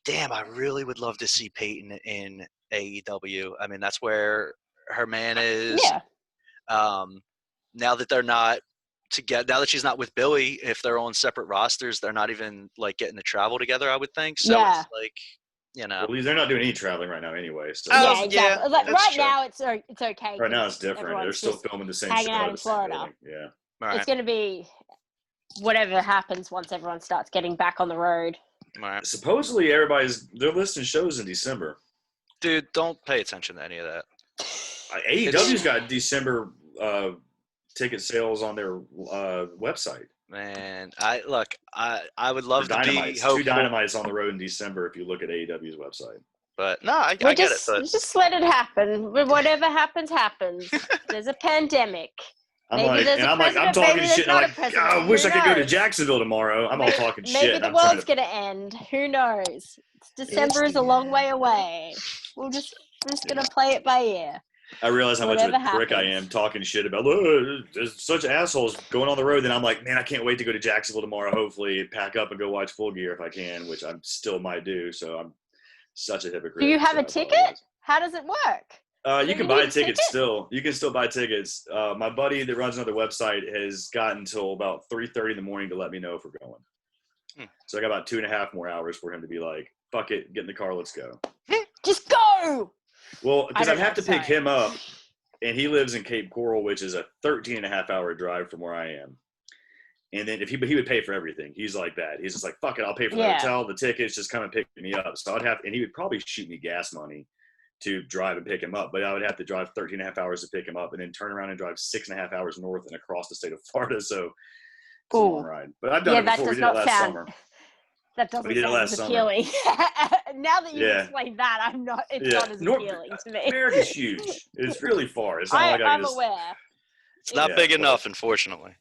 damn, I really would love to see Peyton in AEW. I mean, that's where her man is. Yeah. Now that they're not together, now that she's not with Billy, if they're on separate rosters, they're not even like getting to travel together, I would think. So it's like, Well, they're not doing any traveling right now anyway. So yeah, exactly. Yeah, like, right now it's okay. Right now it's different. They're still filming the same hanging out in Florida. Yeah. Right. It's going to be whatever happens once everyone starts getting back on the road. Right. Supposedly they're listing shows in December. Dude, don't pay attention to any of that. AEW's got December ticket sales on their website. Man, I would love to be hopeful. 2 Dynamites on the road in December if you look at AEW's website. But no, I get it. But just let it happen. Whatever happens, happens. There's a pandemic. I'm talking shit. I wish I could go to Jacksonville tomorrow. I'm all talking shit. Maybe the world's gonna end. Who knows? December is a long way away. We're just gonna play it by ear. I realize how much of a prick I am talking shit about, there's such assholes going on the road. Then I'm like, man, I can't wait to go to Jacksonville tomorrow, hopefully, pack up and go watch Full Gear if I can, which I still might do. So I'm such a hypocrite. Do you have a ticket? How does it work? You can buy tickets still. You can still buy tickets. My buddy that runs another website has got until about 3:30 in the morning to let me know if we're going. So I got about 2.5 more hours for him to be like, fuck it, get in the car, let's go. Just go! Well, because I'd have to pick him up, and he lives in Cape Coral, which is a 13.5-hour drive from where I am. And then if he would pay for everything. He's like that. He's just like, fuck it, I'll pay for the hotel, the tickets, just come and pick me up. So and he would probably shoot me gas money to drive and pick him up, but I would have to drive 13.5 hours to pick him up and then turn around and drive 6.5 hours north and across the state of Florida. So it's a long ride. But I've done it before. We did it last summer. That doesn't sound as appealing. Now that you explained that, it's not as appealing to me. America's huge. It's really far. It's not I'm aware. It's not big enough, unfortunately.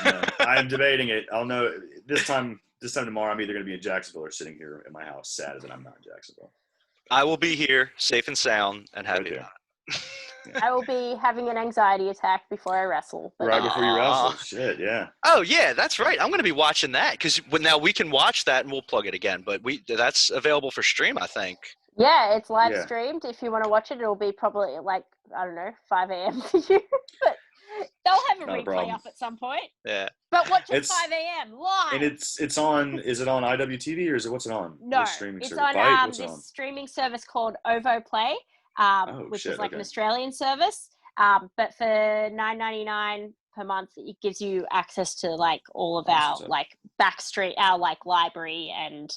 No, I'm debating it. I'll know this time tomorrow. I'm either going to be in Jacksonville or sitting here in my house, sad that I'm not in Jacksonville. I will be here, safe and sound, and happy about it. I will be having an anxiety attack before I wrestle. Right before you wrestle. Shit, yeah. Oh, yeah, that's right. I'm going to be watching that because now we can watch that and we'll plug it again. But that's available for stream, I think. Yeah, it's live streamed. If you want to watch it, it'll be probably 5 a.m. for you. But they'll have a replay up at some point. Yeah. But watch it 5 a.m. live. And it's on. Is it on IWTV or what's it on? No, it's on this streaming service called OVO Play. Which is an Australian service. But for $9.99 per month. It gives you access to like all of our like backstreet, our like library, and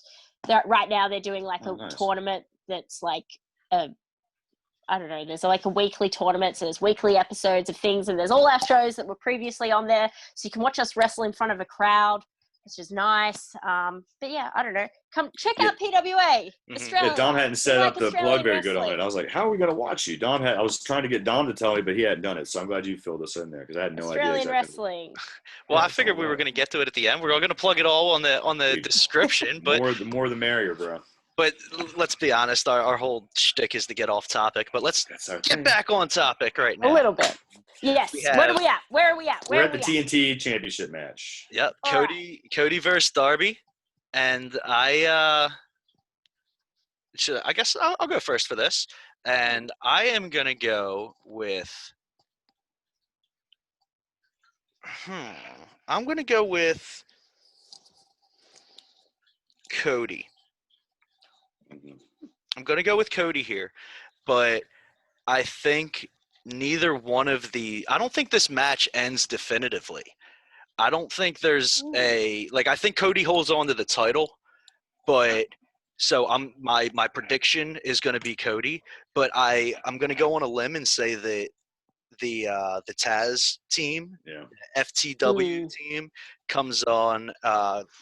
right now they're doing like a tournament that's like I don't know, there's like a weekly tournament, so there's weekly episodes of things, and there's all our shows that were previously on there, so you can watch us wrestle in front of a crowd, which is nice. But yeah, I don't know. Come check out PWA. Australia. Yeah, Dom hadn't set up the plug very good on it. wrestling. I was like, how are we going to watch you? I was trying to get Dom to tell me, but he hadn't done it, so I'm glad you filled us in there because I had no idea. Australian wrestling. Well, I figured we were going to get to it at the end. We're all going to plug it all on the description, but the more the merrier, bro. But let's be honest, our whole shtick is to get off topic. But let's get back on topic right now. A little bit. Yes. Where are we at? We're at the Tnt Championship match. Yep. Cody versus Darby. And I guess I'll go first for this. And I am going to go with I'm going to go with Cody. I'm going to go with Cody here, but I think neither one of I don't think this match ends definitively. I don't think there's I think Cody holds on to the title, but so my prediction is going to be Cody, but I'm going to go on a limb and say that the Taz team, the FTW team comes on,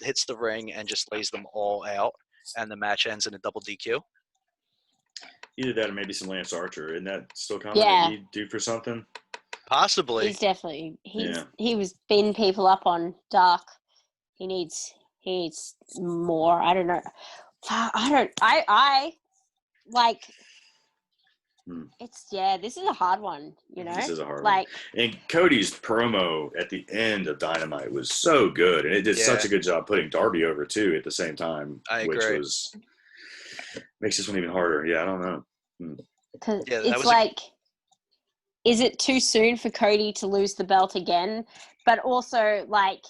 hits the ring and just lays them all out, and the match ends in a double DQ. Either that or maybe some Lance Archer. Isn't that still coming? Yeah. He due for something? Possibly. He's definitely he was beating people up on Dark. He needs more. I don't know. I like it's this is a hard one, you know? This is a hard one. And Cody's promo at the end of Dynamite was so good, and it did such a good job putting Darby over too at the same time. I agree. Which makes this one even harder. Yeah, I don't know. Because it's like, is it too soon for Cody to lose the belt again? But also, like,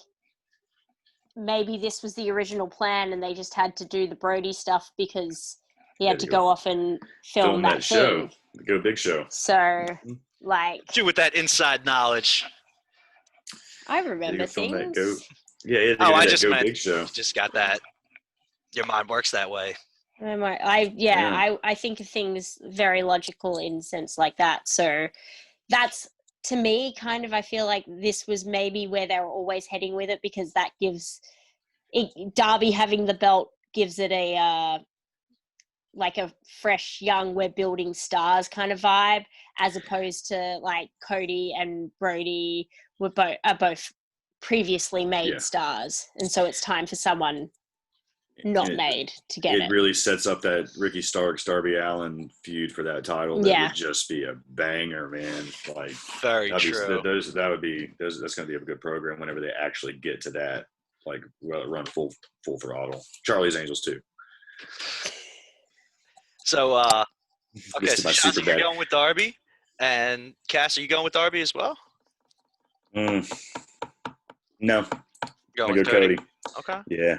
maybe this was the original plan and they just had to do the Brody stuff because he had to go off and film that show. Go big show. So, like... You with that inside knowledge. I remember things. I just meant big show. Just got that. Your mind works that way. I think of things very logical in a sense like that. So that's, to me, kind of, I feel like this was maybe where they were always heading with it, because that gives Darby having the belt gives it a like a fresh, young, we're building stars kind of vibe, as opposed to like Cody and Brody are both previously made stars, and so it's time for someone made to get it. It really sets up that Ricky Starks, Darby Allin feud for that title. That would just be a banger, man. Like, very true. That's going to be a good program whenever they actually get to that. Like, run full throttle. Charlie's Angels too. So, okay, so Shazza, you're going with Darby, and Cass, are you going with Darby as well? No. You're going with Cody. Okay. Yeah.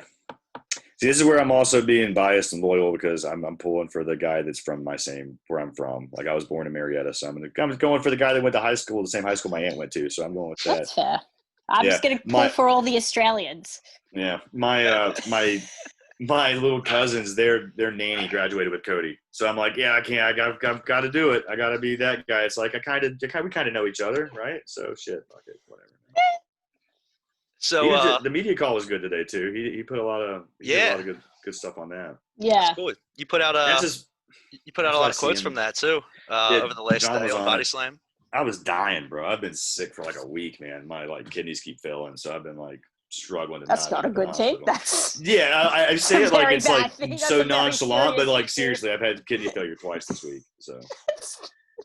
See, this is where I'm also being biased and loyal, because I'm pulling for the guy that's from where I'm from. Like, I was born in Marietta, so I'm going for the guy that went to high school, the same high school my aunt went to. So I'm going with that. That's fair. I'm just going to pull for all the Australians. Yeah, my little cousins, their nanny graduated with Cody, so I'm like, I've got to do it. I got to be that guy. It's like we kind of know each other, right? So shit, fuck it, whatever. So the media call was good today too. He put a lot of good stuff on that. Yeah, cool. You put out a lot of quotes from that too over the last day on Body Slam. I was dying, bro. I've been sick for like a week, man. My kidneys keep failing, so I've been struggling. That's not a good thing. That's I say it like it's like so nonchalant, but like seriously, I've had kidney failure twice this week. So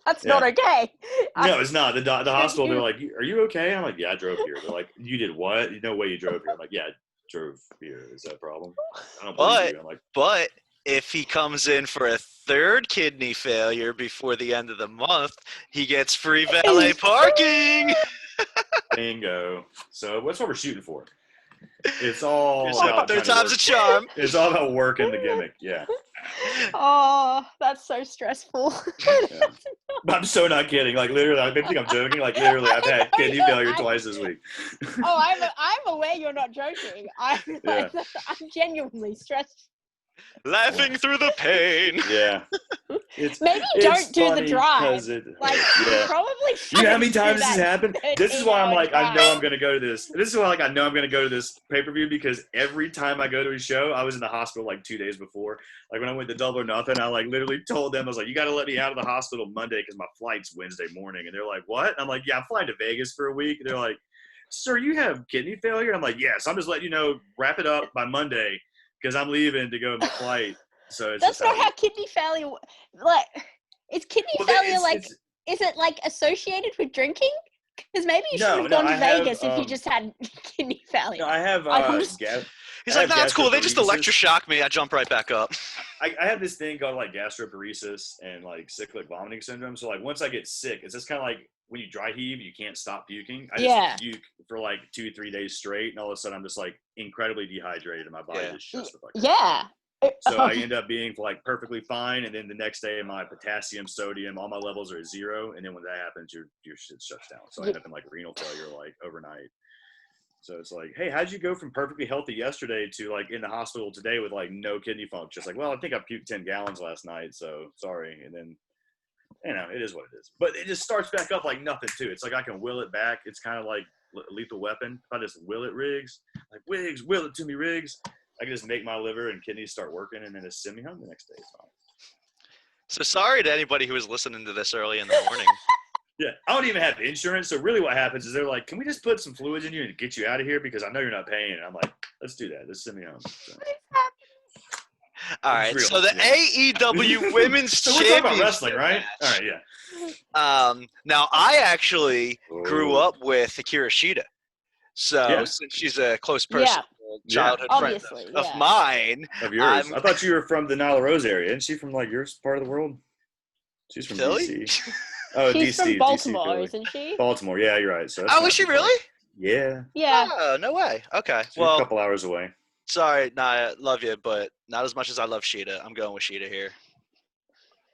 that's not okay. No, it's not. The hospital, they're like, "Are you okay?" I'm like, "Yeah, I drove here." They're like, "You did what? No way you drove here." I'm like, "Yeah, I drove here. Is that a problem?" I don't believe you. I'm like, but if he comes in for a third kidney failure before the end of the month, he gets free valet parking. Bingo. So that's what we're shooting for. It's all about third time's a charm. It's all about working the gimmick. Yeah. Oh, that's so stressful. Yeah. I'm so not kidding. Like literally, I think I'm joking. Like literally, I've had kidney failure twice this week. I'm aware you're not joking. I'm genuinely stressed. Laughing through the pain. Yeah. Maybe don't do the drive. Probably. You know how many times this has happened? This is why I'm like, I know I'm going to go to this. This is why I know I'm going to go to this pay-per-view, because every time I go to a show, I was in the hospital like 2 days before. Like when I went to Double or Nothing, I like literally told them, I was like, you got to let me out of the hospital Monday because my flight's Wednesday morning. And they're like, what? I'm like, yeah, I'm flying to Vegas for a week. And they're like, sir, you have kidney failure? I'm like, yes. I'm just letting you know, wrap it up by Monday because I'm leaving to go to my flight. So it's that's not how kidney failure. Like, is kidney failure is it like associated with drinking? Because maybe you should have gone to Vegas if you just had kidney failure. No, I have. He's like, no, it's cool. They just electroshock me. I jump right back up. I have this thing called like gastroparesis and like cyclic vomiting syndrome. So like once I get sick, it's just kind of like when you dry heave, you can't stop puking. I just puke for like 2-3 days straight, and all of a sudden I'm just like incredibly dehydrated, and my body just shuts the fuck up. Yeah. So I end up being like perfectly fine, and then the next day my potassium, sodium, all my levels are at 0, and then when that happens, your shit shuts down. So I end up in like renal failure like overnight. So it's like, hey, how'd you go from perfectly healthy yesterday to like in the hospital today with like no kidney function? It's like, well, I think I puked 10 gallons last night, so sorry. And then, you know, it is what it is. But it just starts back up like nothing too. It's like I can will it back. It's kind of like Lethal Weapon. If I just will it, Riggs, like Riggs, will it to me, Riggs. I can just make my liver and kidneys start working, and then just send me home the next day. It's fine. So sorry to anybody who was listening to this early in the morning. Yeah, I don't even have insurance. So really what happens is they're like, can we just put some fluids in you and get you out of here? Because I know you're not paying. And I'm like, let's do that. Let's send me home. So. All right. So the AEW Women's so Championship. We're talking about wrestling, right? All right, yeah. Now, I actually grew up with Hikaru Shida. So since she's a close person, childhood friend of mine. Of yours. I thought you were from the Nyla Rose area. Isn't she from like your part of the world? She's from Philly? DC. Oh, she's DC, from Baltimore, DC, isn't she? Baltimore, yeah, you're right. So is she really? Yeah. Yeah. Oh, no way. Okay. She's a couple hours away. Sorry, I love you, but not as much as I love Shida. I'm going with Shida here.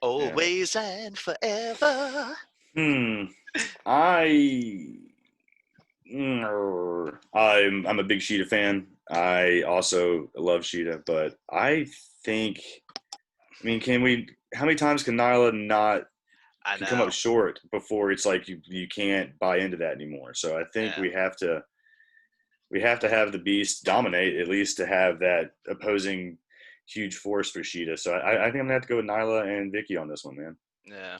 Always and forever. I'm a big Shida fan. I also love Shida, but I think, how many times can Nyla not come up short before it's like you can't buy into that anymore? So I think we have to have the Beast dominate, at least to have that opposing huge force for Shida. So I think I'm gonna have to go with Nyla and Vicky on this one, man. Yeah.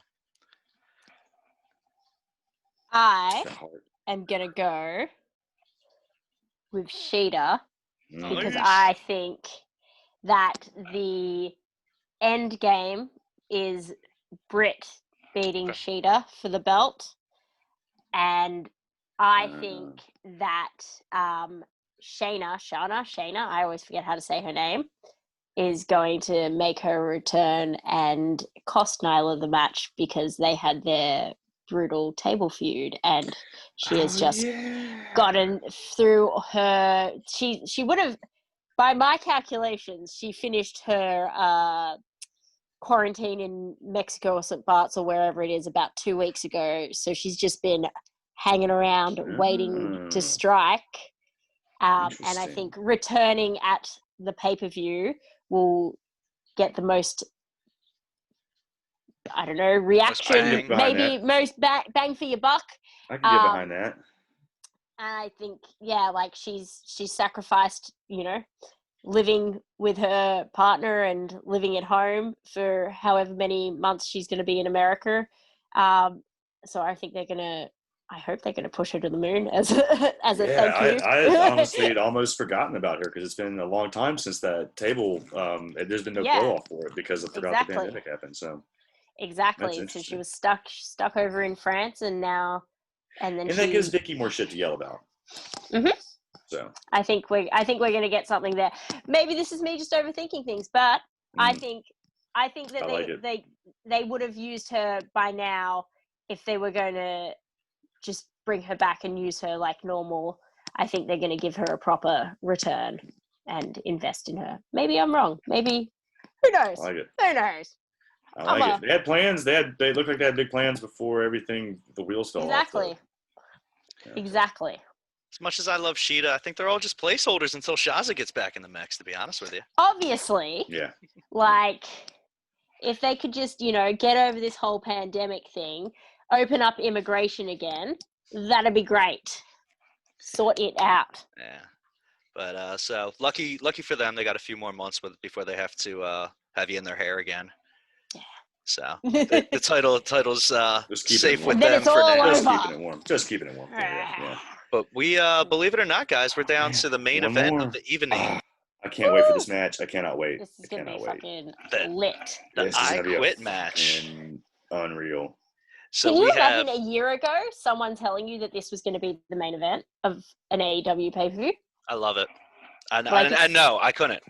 I am gonna go with Shida because I think that the end game is Britt beating Shida for the belt, and I think that Shayna, I always forget how to say her name, is going to make her return and cost Nyla the match because they had their brutal table feud, and she has just gotten through her. She would have, by my calculations, she finished her quarantine in Mexico or St. Bart's or wherever it is about 2 weeks ago. So she's just been hanging around waiting to strike. And I think returning at the pay-per-view will get the most, I don't know, reaction, maybe most bang for your buck. I can get behind that. And I think, like she's sacrificed, living with her partner and living at home for however many months she's going to be in America. So I think I hope they're going to push her to the moon as a thank you. I honestly had almost forgotten about her because it's been a long time since that table. There's been no blow off for it because I forgot the pandemic happened. So exactly. So she was stuck over in France, and now and that gives Vicky more shit to yell about. Mm-hmm. So I think we're going to get something there. Maybe this is me just overthinking things, but I think that they would have used her by now if they were going to just bring her back and use her like normal. I think they're going to give her a proper return and invest in her. Maybe I'm wrong. Maybe, who knows? I like it. Who knows? I like it. They had plans. They looked like they had big plans before everything, the wheels fell off. Exactly. As much as I love Shida, I think they're all just placeholders until Shazza gets back in the mix, to be honest with you. Obviously. Yeah. Like, if they could just, get over this whole pandemic thing, open up immigration again, that'd be great. Sort it out. Yeah. But so lucky for them, they got a few more months before they have to have you in their hair again. Yeah. So the title's safe with them for now. Just keeping it warm. Yeah. But we believe it or not, guys, we're down to the main event of the evening. I can't wait for this match. I cannot wait. This is gonna be fucking lit. The I Quit match. Unreal. So can you imagine a year ago someone telling you that this was going to be the main event of an AEW pay-per-view? I love it. I know I couldn't.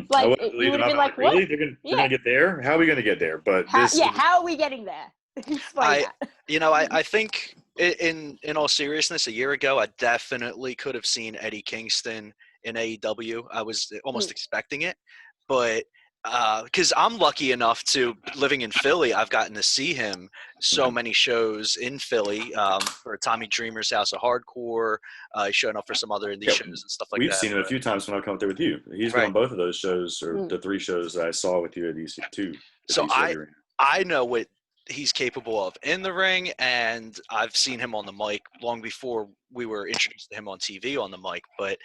Like, you would have been like, what? Really? They're gonna get there? How are we gonna get there? But how are we getting there? Explain that. I think in all seriousness, a year ago, I definitely could have seen Eddie Kingston in AEW. I was almost expecting it, but because I'm lucky enough to, living in Philly, I've gotten to see him so many shows in Philly for Tommy Dreamer's House of Hardcore. He's showing up for some other indie shows and stuff like that. We've seen him a few times when I've come up there with you. He's been on both of those shows, or the 3 shows that I saw with you at EC2. So I know what he's capable of in the ring, and I've seen him on the mic long before we were introduced to him on TV on the mic. But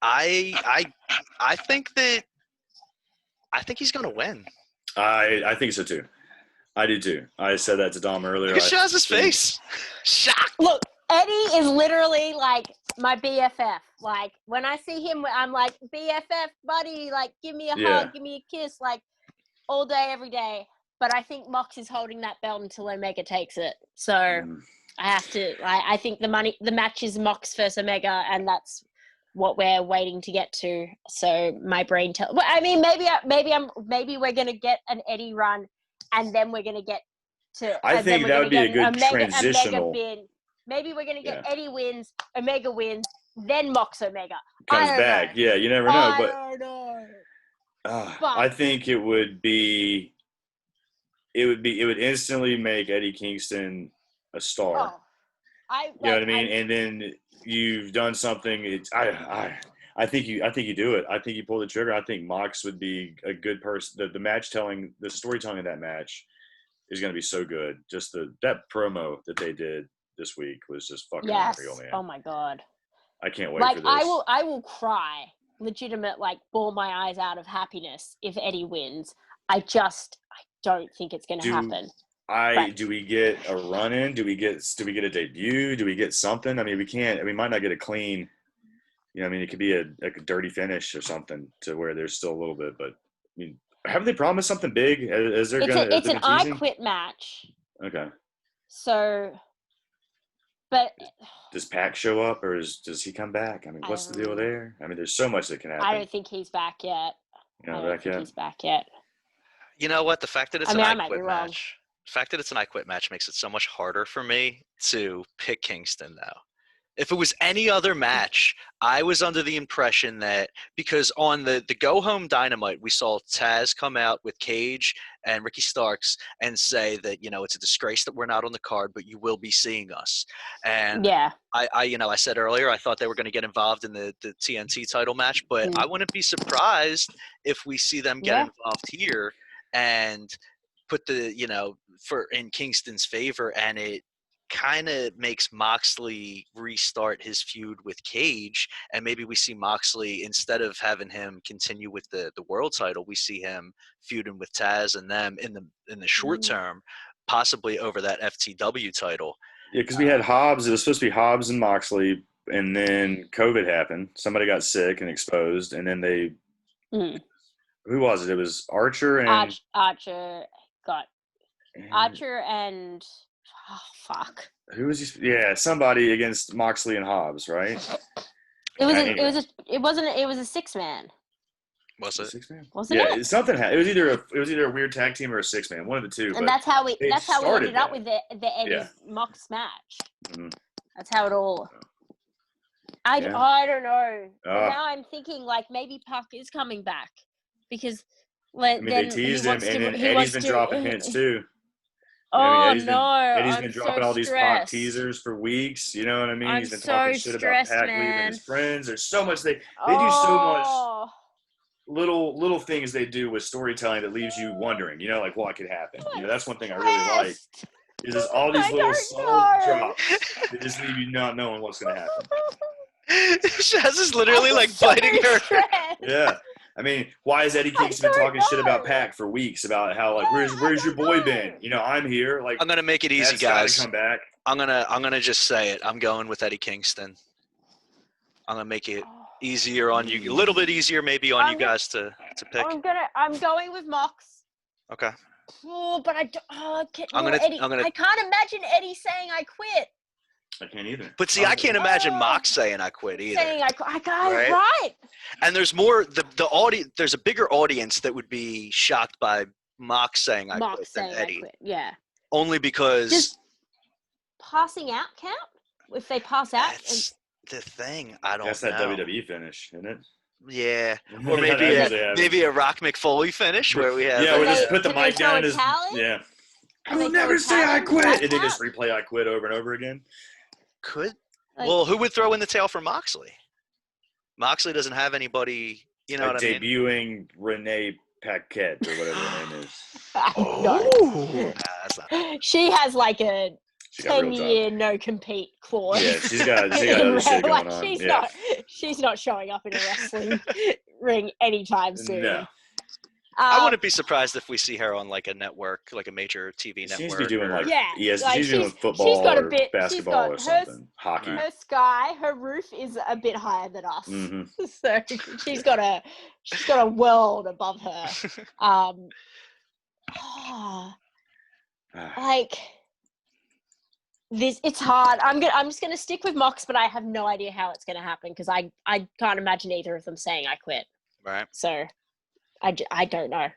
I think he's going to win. I think so too. I do too. I said that to Dom earlier. Look at Shazza's face. Shocked. Look, Eddie is literally like my BFF. Like, when I see him, I'm like, BFF, buddy. Like, give me a hug, give me a kiss, like, all day, every day. But I think Mox is holding that belt until Omega takes it. So I have to. I think the match is Mox versus Omega, and that's what we're waiting to get to. So my brain maybe we're gonna get an Eddie run, and then we're gonna get to. I think that would be a good transitional. Maybe we're gonna get Eddie wins, Omega wins, then Mox Omega comes back. Know. Yeah, you never know. I don't know. I think it would instantly make Eddie Kingston a star. You know what I mean? And then you've done something. I think you do it. I think you pull the trigger. I think Mox would be a good person. The storytelling of that match is going to be so good. Just that promo that they did this week was just fucking unreal, man. Oh my god. I can't wait for this. I will cry, legitimate, like, bawl my eyes out of happiness if Eddie wins. I don't think it's going to happen. Do we get a run in? Do we get a debut? Do we get something? I mean, we might not get a clean, I mean, it could be a dirty finish or something to where there's still a little bit, but I mean, haven't they promised something big? It's an I Quit match. Okay. So, but does Pac show up, or does he come back? I mean, what's the deal there? I mean, there's so much that can happen. I don't think he's back yet. He's back yet. You know what? The fact that it's an I Quit match. The fact that it's an I Quit match makes it so much harder for me to pick Kingston, though. If it was any other match, I was under the impression that because on the Go Home Dynamite, we saw Taz come out with Cage and Ricky Starks and say that, it's a disgrace that we're not on the card, but you will be seeing us. And I said earlier, I thought they were going to get involved in the TNT title match, but I wouldn't be surprised if we see them get involved here and put in Kingston's favor, and it kind of makes Moxley restart his feud with Cage, and maybe we see Moxley, instead of having him continue with the world title, we see him feuding with Taz and them in the short term, possibly over that FTW title. Yeah, because we had Hobbs. It was supposed to be Hobbs and Moxley, and then COVID happened. Somebody got sick and exposed, and then they who was it? It was Archer and Archer and who was he? Yeah, somebody against Moxley and Hobbs, right? It was a 6-man. Was it? 6-man? Wasn't it? Something. It was either a weird tag team or a 6-man, one of the two. And that's how we ended up with the Eddie Mox match. That's how it all. I don't know. Oh. Now I'm thinking like maybe Puck is coming back because they teased him, and then Eddie's been dropping hints too. Eddie's been dropping all these Pac teasers for weeks. You know what I mean? He's been talking shit about Pac leaving his friends. There's so much they do so much little things they do with storytelling that leaves you wondering. You know, like what could happen. You know, that's one thing I really like. Is just all these little subtle drops that just leave you not knowing what's gonna happen. Shaz is literally like biting her. Yeah. I mean, why has Eddie Kingston been talking shit about Pac for weeks about how like where's your boy been? You know, I'm here. Like I'm gonna make it easy, guys. Come back. I'm gonna just say it. I'm going with Eddie Kingston. I'm gonna make it easier on you, a little bit easier maybe on you guys to pick. I'm going with Mox. Okay. Oh, but I can't Eddie. I can't imagine Eddie saying I quit. I can't either. But see, I can't imagine Mox saying I quit either. Saying I got it right. And there's more the audience. There's a bigger audience that would be shocked by Mox saying I quit than Eddie. Yeah. Only because does passing out count? If they pass out, that's the thing. I don't know. That's that WWE finish, isn't it? Yeah, or maybe a Rock McFoley finish where we have. Yeah, we just put the mic down. Yeah. I will never say I quit. And they just replay I quit over and over again. Well, who would throw in the tail for Moxley? Moxley doesn't have anybody, you know what I mean? Debuting Renee Paquette or whatever her name is. No. That's not she has like a 10-year no-compete clause. Yeah, she's got other shit going on. She's not showing up in a wrestling ring anytime soon. No. I wouldn't be surprised if we see her on like a network, like a major TV network. She's be doing she's doing football or basketball or something. Hockey. Her roof is a bit higher than us. Mm-hmm. So she's got a world above her. It's hard. I'm just gonna stick with Mox, but I have no idea how it's gonna happen because I can't imagine either of them saying I quit. Right. So I don't know,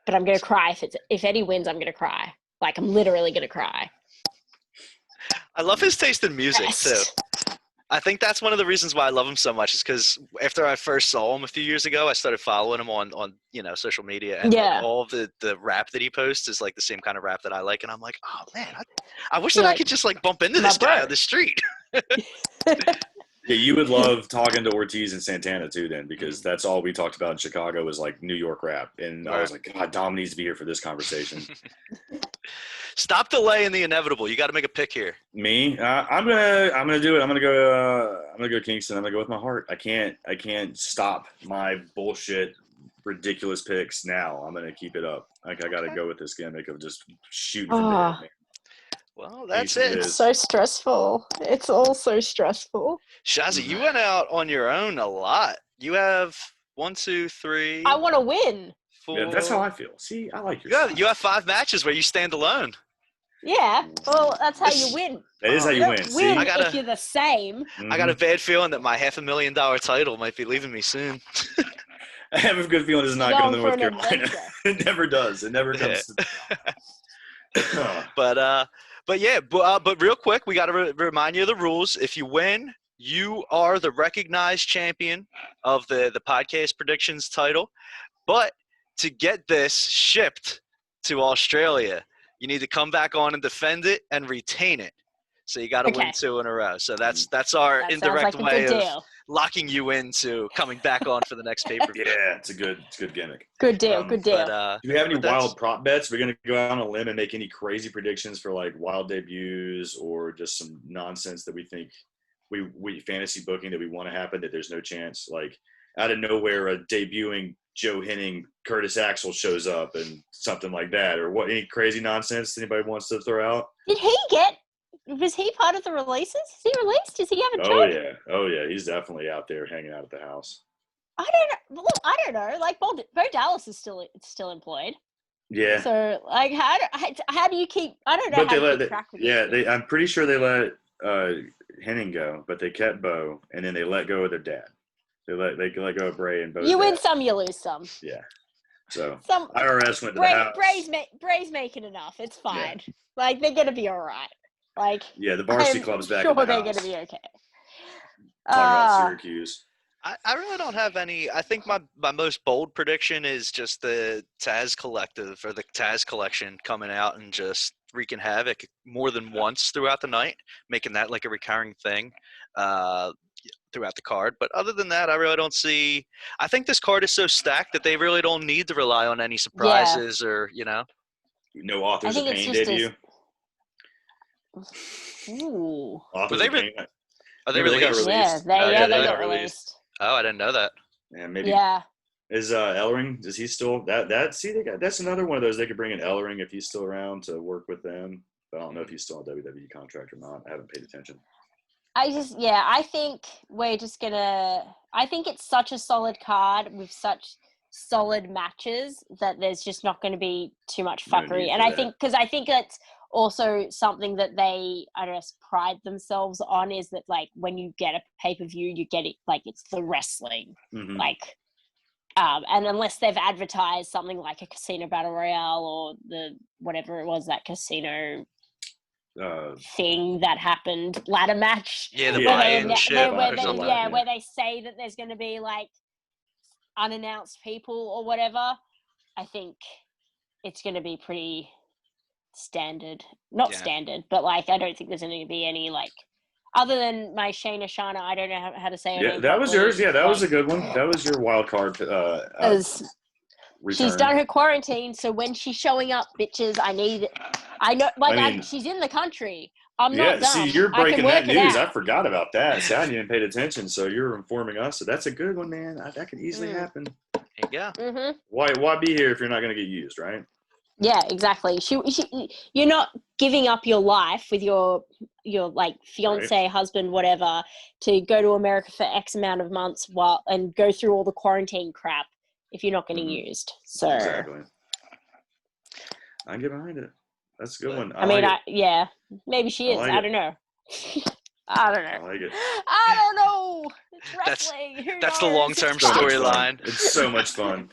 but I'm gonna cry if Eddie wins. I'm gonna cry. Like I'm literally gonna cry. I love his taste in music too. I think that's one of the reasons why I love him so much is because after I first saw him a few years ago, I started following him on social media, and like, all of the rap that he posts is like the same kind of rap that I like, and I'm like, oh man, I wish that I could just like bump into this guy on the street. Yeah, you would love talking to Ortiz and Santana too, then, because that's all we talked about in Chicago was like New York rap, and I was like, God, Dom needs to be here for this conversation. Stop delaying the inevitable. You got to make a pick here. Me, I'm gonna do it. I'm gonna go Kingston. I'm gonna go with my heart. I can't stop my bullshit, ridiculous picks now. I'm gonna keep it up. I gotta go with this gimmick of just shooting from the hip. Well, that's it. It's so stressful. It's all so stressful. Shazza, you went out on your own a lot. You have 1, 2, 3. I want to win. 4. Yeah, that's how I feel. See, I like your you have 5 matches where you stand alone. Yeah, well, that's how you win. That is how you win. See? If you're the same. I got a bad feeling that my $500,000 title might be leaving me soon. I have a good feeling it's not going to North Carolina. It never does. It never comes to But real quick, we got to remind you of the rules. If you win, you are the recognized champion of the podcast predictions title. But to get this shipped to Australia, you need to come back on and defend it and retain it. So you got to win 2 in a row. So that's our indirect way of locking you into coming back on for the next pay-per-view. Yeah, it's a good gimmick. Good deal. Good deal. Do we have any wild prop bets? We're going to go out on a limb and make any crazy predictions for like wild debuts or just some nonsense that we think we fantasy booking that we want to happen that there's no chance. Like out of nowhere, a debuting Joe Henning, Curtis Axel shows up and something like that, or what? Any crazy nonsense anybody wants to throw out? Was he part of the releases? Is he released? Does he have a job? Oh yeah. He's definitely out there hanging out at the house. I don't know. Like Bo Dallas is still employed. Yeah. So like, how do you keep? I don't know. But how to keep track with these I'm pretty sure they let Henning go, but they kept Bo, and then they let go of their dad. They let go of Bray and Bo. You win some, you lose some. Yeah. So IRS went to the house. Bray's making enough. It's fine. Yeah. Like they're gonna be all right. Like the varsity club's back. Sure, they're gonna be okay. about Syracuse. I really don't have any. I think my most bold prediction is just the Taz Collective or the Taz Collection coming out and just wreaking havoc more than once throughout the night, making that like a recurring thing throughout the card. But other than that, I really don't see. I think this card is so stacked that they really don't need to rely on any surprises or, you know. No Authors of Pain debut. Ooh. Authors of Pain. Are they released? Yeah, they got released. Oh, I didn't know that. Yeah, maybe. Yeah. Is Ellering? Does he still that's another one of those they could bring in Ellering if he's still around to work with them. But I don't know if he's still on WWE contract or not. I haven't paid attention. I think we're just gonna. I think it's such a solid card with such solid matches that there's just not going to be too much fuckery. And I think that's also something that they, I guess, pride themselves on is that like when you get a pay-per-view, you get it like it's the wrestling, like, and unless they've advertised something like a Casino Battle Royale or the whatever it was that casino thing that happened, ladder match. Yeah, the buy-in shit. Where they say that there's going to be like unannounced people or whatever. I think it's going to be pretty standard. Not standard, but like I don't think there's going to be any like other than my Shayna Shana. I don't know how to say it. Yeah, that was yours. Yeah, that was a good one. That was your wild card. She's done her quarantine, so when she's showing up, bitches, I know, she's in the country. I'm not dumb. See, you're breaking that news. I forgot about that. So I hadn't even paid attention. So you're informing us. So that's a good one, man. That could easily happen. Yeah. Mm-hmm. Why be here if you're not going to get used, right? Yeah, exactly. You're not giving up your life with your like fiance, husband, whatever, to go to America for X amount of months and go through all the quarantine crap if you're not getting used. So exactly. I get behind it. That's a good one. maybe she is. I don't know. I don't know. I like it. I don't know. It's wrestling. That's the long-term storyline. It's so much fun.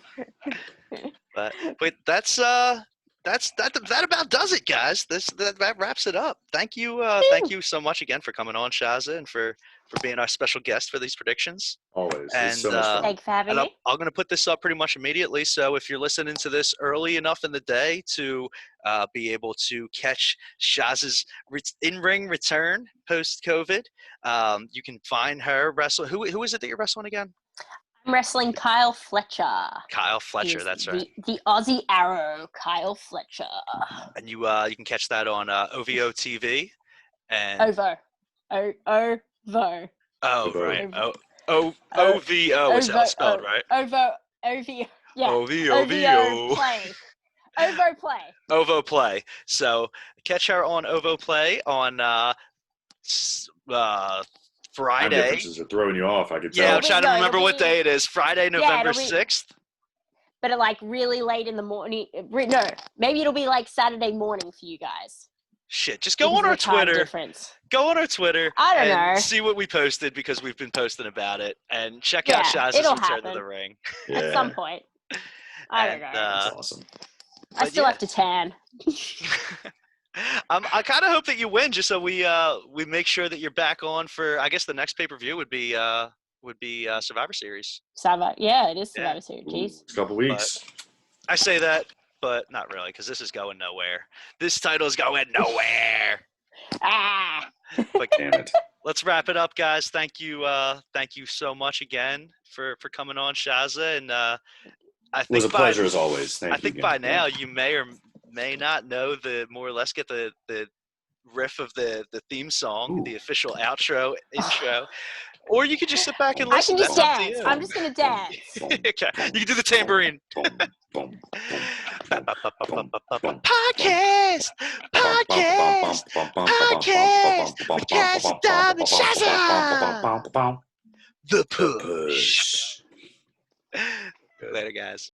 But that about does it, guys. That wraps it up. Thank you so much again for coming on, Shazza, and for being our special guest for these predictions. Always. And it's so much fun. Thanks for having me. I'm going to put this up pretty much immediately. So if you're listening to this early enough in the day to be able to catch Shazza's in-ring return post-COVID, you can find her wrestle. Who is it that you're wrestling again? I'm wrestling Kyle Fletcher. Kyle Fletcher, that's right. The Aussie Arrow, Kyle Fletcher. And you can catch that on OVO TV. And OVO. Oh, right. OVO is how it's spelled, right? OVO. Yeah. OVO Play. OVO Play. OVO Play. So catch her on OVO Play on Friday. Time differences are throwing you off. I could tell. Yeah, I'm trying to remember what day it is. Friday, November 6th. But like really late in the morning. No, maybe it'll be like Saturday morning for you guys. Shit, just go on our Twitter. Go on our Twitter. I don't know. See what we posted because we've been posting about it. And check out Shazza's return to the ring. Yeah. At some point. I don't know. That's awesome. I still have to tan. I kind of hope that you win, just so we make sure that you're back on for. I guess the next pay-per-view would be Survivor Series. Yeah, it is Survivor Series. Jeez. It's a couple weeks. But I say that, but not really, because this is going nowhere. This title is going nowhere. But damn it. Let's wrap it up, guys. Thank you so much again for coming on, Shazza, and I think it was a pleasure as always. Thank you. I think by now you may or may not know more or less get the riff of the theme song, the official intro, or you could just sit back and listen. I can just dance. I'm just gonna dance. Okay, you can do the tambourine. Podcast with Cassidy and Shazza. The push. Later, guys.